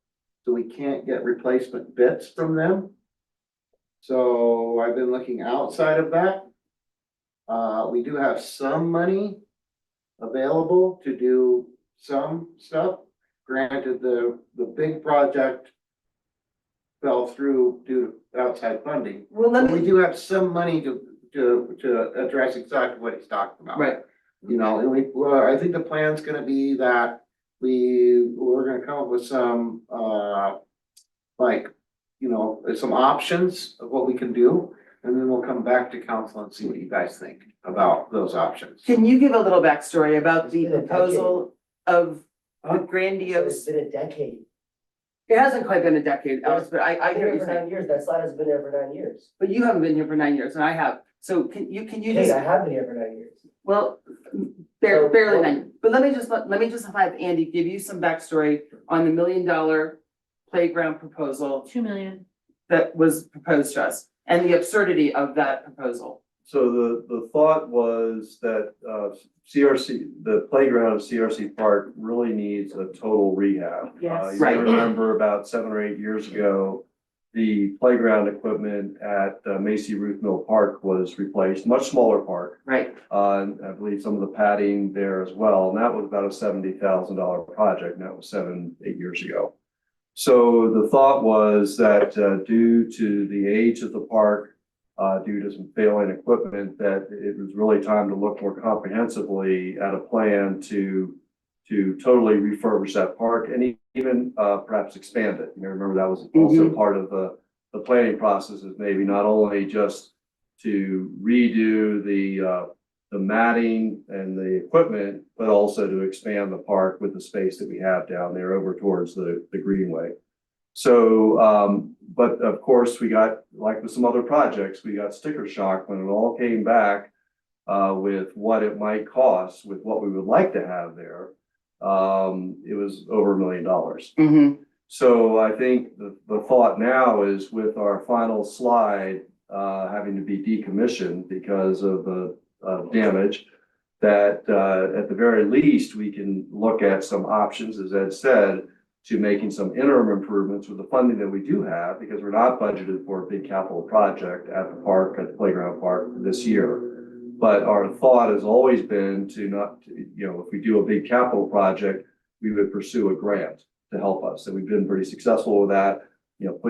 so we can't get replacement bits from them. So I've been looking outside of that. We do have some money available to do some stuff. Granted, the big project fell through due to outside funding. Well, But we do have some money to address exactly what he's talking about. Right. You know, and I think the plan's gonna be that we're gonna come up with some, some options of what we can do. And then we'll come back to council and see what you guys think about those options. Can you give a little backstory about the proposal of the grandiose? It's been a decade. It hasn't quite been a decade, Alex, but I I've been hear here you for saying. 9 years, that slide has been there for 9 years. But you haven't been here for 9 years and I have. So can you Hey, just, I have been here for 9 years. well, So, barely what- then, but let me just have Andy give you some backstory on the $1 million playground proposal 2 million. that was proposed to us and the absurdity of that proposal. So the thought was that CRC, the playground of CRC Park really needs a total rehab. Yes. You may Right. remember about 7 or 8 years ago, the playground equipment at Macy Ruth Mill Park was replaced, much smaller park. Right. And I believe some of the padding there as well, and that was about a $70,000 project, and that was 7, 8 years ago. So the thought was that due to the age of the park, due to some failing equipment, that it was really time to look more comprehensively at a plan to totally refurbish that park and even perhaps expand it. You know, remember that was also part of the planning process, is maybe not only just to redo the matting and the equipment, but also to expand the park with the space that we have down there over towards the greenway. So, but of course, we got, like with some other projects, we got sticker shock when it all came back with what it might cost, with what we would like to have there. It was over $1 million. So I think the thought now is, with our final slide having to be decommissioned because of the damage, that at the very least, we can look at some options, as Ed said, to making some interim improvements with the funding that we do have, because we're not budgeted for a big capital project at the park, at the playground park this year. But our thought has always been to not, you know, if we do a big capital project, we would pursue a grant to help us. And we've been pretty successful with that. You know,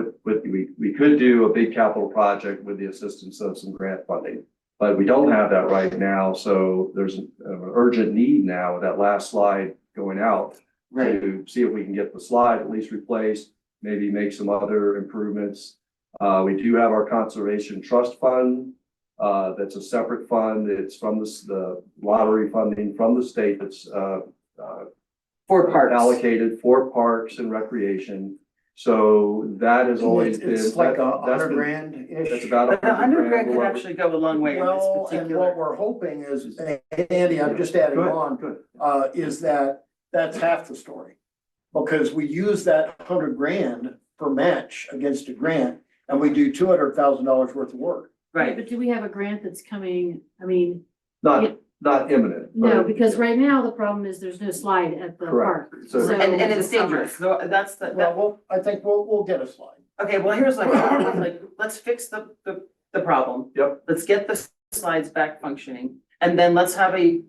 we could do a big capital project with the assistance of some grant funding, but we don't have that right now. So there's an urgent need now, with that last slide going out, to see if we can get the slide at least replaced, maybe make some other improvements. We do have our conservation trust fund. That's a separate fund. It's from the lottery funding from the state that's For parks. allocated for parks and recreation. So that has always been. It's like that's $100 been- grand-ish. That's about But 100 grand could We'll- actually go a long way in this Well, and what particular. we're hoping is, Andy, I'm just adding Good, on, good. is that that's half the story. Because we use that 100 grand for match against a grant, and we do $200,000 worth of work. Right. But do we have a grant that's coming? I mean, Not imminent. no, but- because right now the problem is there's no slide at the Correct. park. So- And it's dangerous. So that's Well, I think we'll get a slide. okay, well, here's like, let's fix the problem. Yep. Let's get the slides back functioning. And then let's have I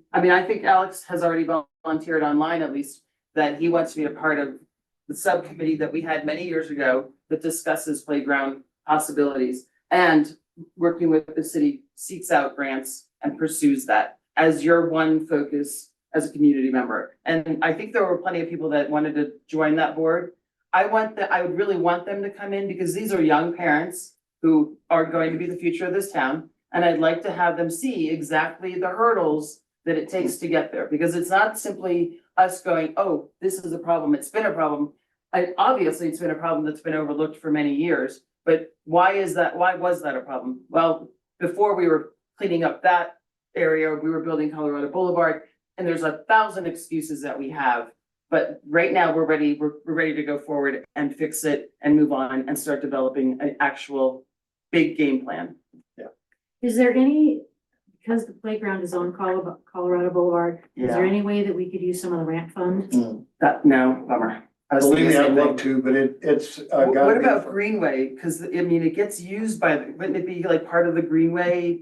think Alex has already volunteered online, at least, that he wants to be a part of the subcommittee that we had many years ago that discusses playground possibilities. And working with the city, seeks out grants and pursues that as your one focus as a community member. And I think there were plenty of people that wanted to join that board. I would really want them to come in, because these are young parents who are going to be the future of this town. And I'd like to have them see exactly the hurdles that it takes to get there, because it's not simply us going, oh, this is a problem, it's been a problem. Obviously, it's been a problem that's been overlooked for many years, but why was that a problem? Well, before we were cleaning up that area, we were building Colorado Boulevard, and there's 1,000 excuses that we have. But right now, we're ready to go forward and fix it and move on and start developing an actual big game plan. Is there any, because the playground is on Colorado Boulevard, is there any way that we could use some of the ramp fund? No, bummer. I was Believe me, thinking I'd the same love thing. to, but it's What gotta about be. Greenway? Cause I mean, it gets used wouldn't it be like part of the Greenway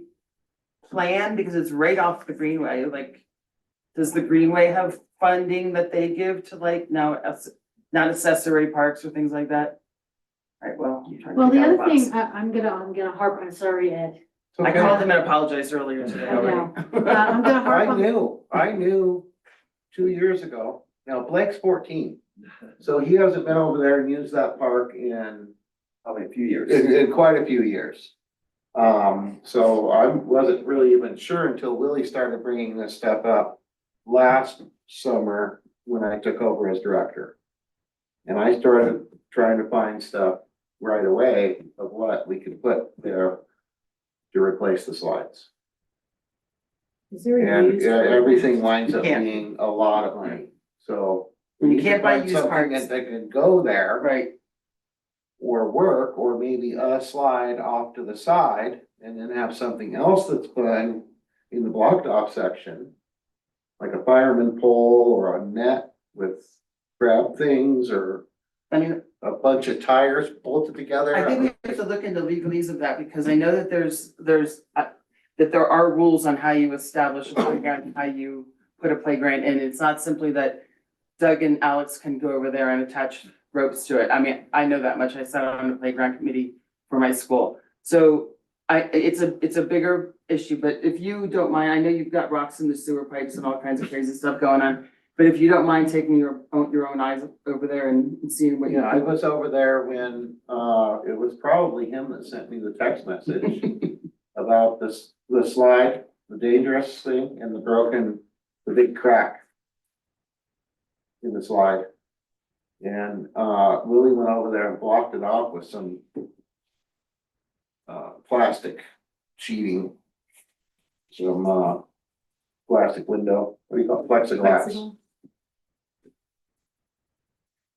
plan? Because it's right off the Greenway, like, does the Greenway have funding that they give to not accessory parks or things like that? Alright, well, I'm trying to Well, the think out other the thing, box. I'm gonna harp, I'm sorry, Ed. I called him and apologized earlier today I know. already. I'm gonna harp on. I knew 2 years ago, now Blake's 14. So he hasn't been over there and used that park in Probably a few years. in quite a few years. So I wasn't really even sure until Willie started bringing this stuff up last summer when I took over as director. And I started trying to find stuff right away of what we could put there to replace the slides. Is there a And used? everything winds up You can't. being a lot of money, so. You we need to can't buy find used something parts. That can go there. Right. Or work, or maybe a slide off to the side, and then have something else that's put in the blocked off section. Like a fireman pole or a net with grab things, or I mean, a bunch of tires bolted together. I think we have to look into legalese of that, because I know that that there are rules on how you establish a playground, and how you put a playground in. It's not simply that Doug and Alex can go over there and attach ropes to it. I mean, I know that much. I sat on the playground committee for my school. So it's a bigger issue, but if you don't mind, I know you've got rocks in the sewer pipes and all kinds of crazy stuff going on. But if you don't mind taking your own eyes over there and seeing what you. Yeah, I was over there when, it was probably him that sent me the text message about this, the slide, the dangerous thing, and the big crack in the slide. And, Willie went over there and blocked it off with some plastic sheeting. Some, plastic window, what do you call it, plexiglass.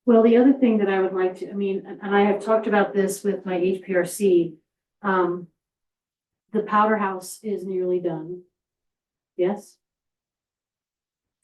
Well, the other thing that I would like to, I mean, and I have talked about this with my HPRC, the powder house is nearly done. Yes?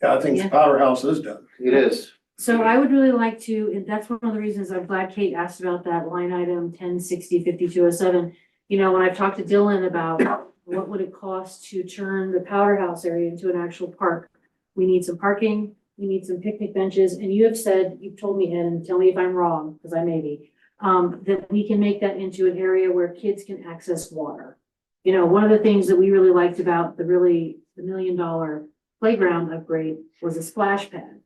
Yeah, I think the powerhouse is done. It is. So I would really like to, and that's one of the reasons I'm glad Kate asked about that line item 1060-5207. You know, when I've talked to Dylan about what would it cost to turn the powder house area into an actual park, we need some parking, we need some picnic benches, and you have said, you've told me, Ed, and tell me if I'm wrong, because I may be, that we can make that into an area where kids can access water. You know, one of the things that we really liked about the $1 million playground upgrade was a splash pad.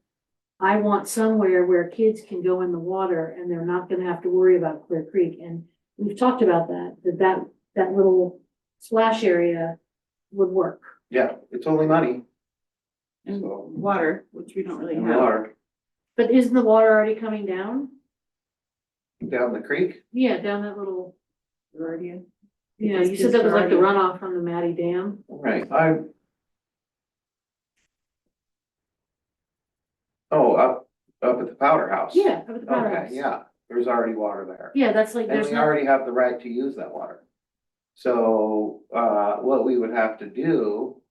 I want somewhere where kids can go in the water and they're not gonna have to worry about Clear Creek. And we've talked about that little splash area would work. Yeah, it's only money. And So, water, which we don't really and have. water But isn't the water already coming down? down the creek. Yeah, down that little, Already. yeah, you said that was like the runoff from the Matty Dam. Right, up at the powder house. Yeah, up at the powder Okay, house. yeah, there's already water there. Yeah, that's like, And there's we not, already have the right to use that water. So, what we would have to do,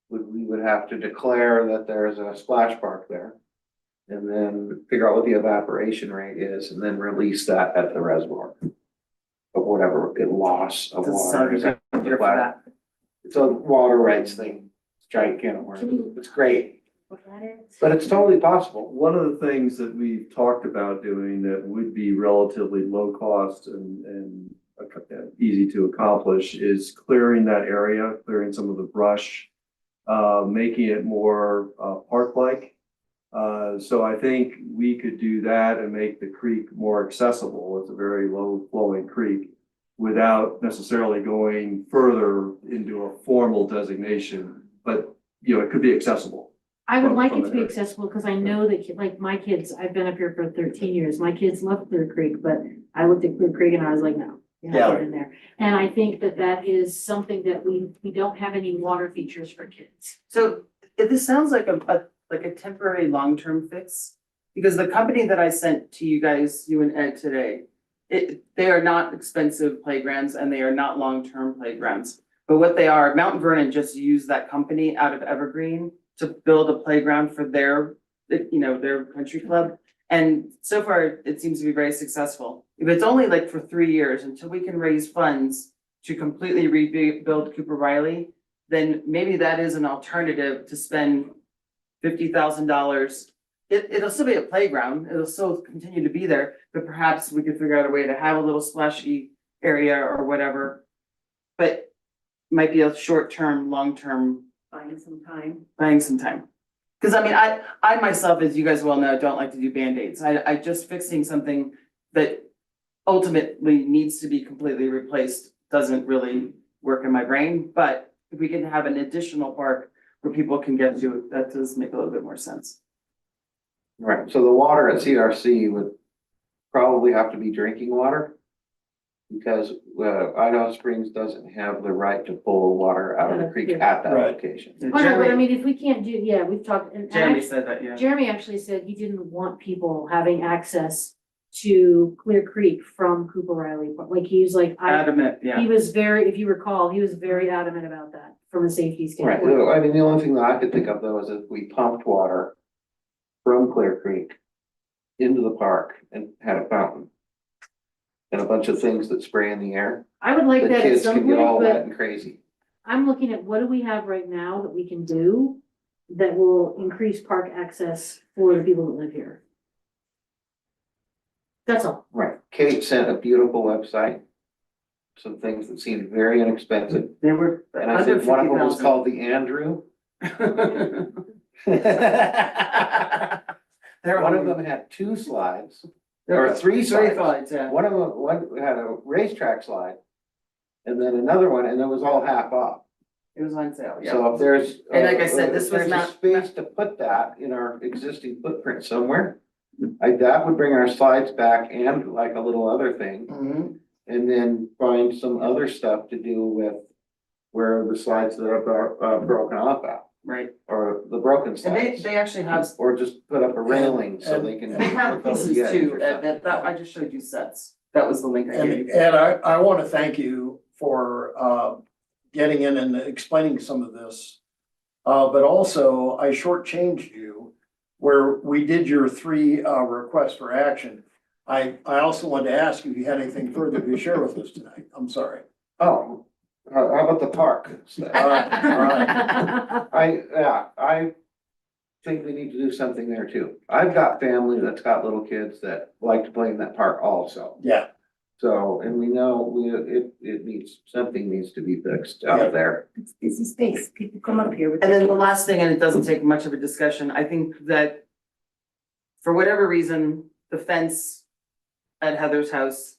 we would have to declare that there's a splash park there. And then figure out what the evaporation rate is, and then release that at the reservoir. Of whatever it loss of water is. It's a water rights thing, it's gigantic, it's great, what that is. but it's totally possible. One of the things that we've talked about doing that would be relatively low cost and easy to accomplish is clearing that area, clearing some of the brush, making it more park-like. So I think we could do that and make the creek more accessible. It's a very low flowing creek without necessarily going further into a formal designation, but you know, it could be accessible. I would like it from to be there. accessible, because I know that, like, my kids, I've been up here for 13 years, my kids love Clear Creek, but I looked at Clear Creek and I was like, no. You're not Yeah. getting there. And I think that is something that we don't have any water features for kids. So this sounds like a temporary long-term fix, because the company that I sent to you guys, you and Ed today, they are not expensive playgrounds and they are not long-term playgrounds. But what they are, Mount Vernon just used that company out of Evergreen to build a playground for their country club. And so far, it seems to be very successful. If it's only like for 3 years until we can raise funds to completely rebuild Cooper Riley, then maybe that is an alternative to spend $50,000. It'll still be a playground, it'll still continue to be there, but perhaps we could figure out a way to have a little splashy area or whatever. But might be a short-term, long-term. Buying some time. Cause I mean, I myself, as you guys well know, don't like to do Band-Aids. I just fixing something that ultimately needs to be completely replaced doesn't really work in my brain. But if we can have an additional park where people can get to it, that does make a little bit more sense. Right, so the water at CRC would probably have to be drinking water. Because, Idaho Springs doesn't have the right to pull water out of the creek at that Right. location. Oh, no, but I mean, if we can't do, yeah, we've talked, and Jeremy act- said that, yeah. Jeremy actually said he didn't want people having access to Clear Creek from Cooper Riley, like he was like, Adamant, he yeah. was very, if you recall, he was very adamant about that from a safety Right, standpoint. I mean, the only thing that I could think of though is if we pumped water from Clear Creek into the park and had a fountain. And a bunch of things that spray in the air, I would like the that at kids some can get all point, wet but and crazy. I'm looking at what do we have right now that we can do that will increase park access for the people that live here. That's all. Right, Kate sent a beautiful website. Some things that seemed very inexpensive, They were. and I think one of them was called the Andrew. One of them had 2 slides, or 3 slides. slides, yeah. One had a racetrack slide. And then another one, and it was all half off. It was on sale, yeah. So if there's. And like I said, if this was there's a not- Space to put that in our existing footprint somewhere. That would bring our slides back and like a little other thing. Mhm. And then find some other stuff to do with where the slides that are broken off at, Right. or the broken And slides. they actually have, Or just put up a railing so they can. they have hook over the pieces edge too, or that, something. that, I just showed you sets. That was the link I gave you. And I want to thank you for getting in and explaining some of this. But also I shortchanged you where we did your 3 requests for action. I also wanted to ask you if you had anything further to share with us tonight. I'm sorry. Oh, how about the park? All right. I think we need to do something there too. I've got family that's got little kids that like to play in that park also. Yeah, So, and we know it needs, something needs to be fixed out there. It's busy space. People come up here with. And then the last thing, and it doesn't take much of a discussion, I think that for whatever reason, the fence at Heather's house,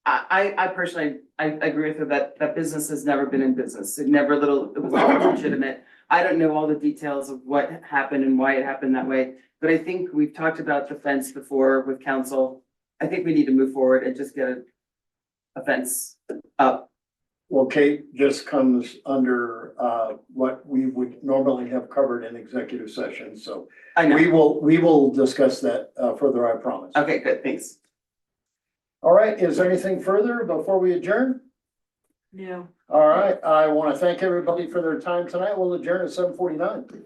I personally, I agree with her that that business has never been in business. It was always legitimate. I don't know all the details of what happened and why it happened that way, but I think we've talked about the fence before with council. I think we need to move forward and just get a fence up. well, Kate just comes under what we would normally have covered in executive session, so I know. we will discuss that further, I promise. Okay, good, thanks. All right, is there anything further before we adjourn? No. All right, I want to thank everybody for their time tonight. We'll adjourn at 7:49.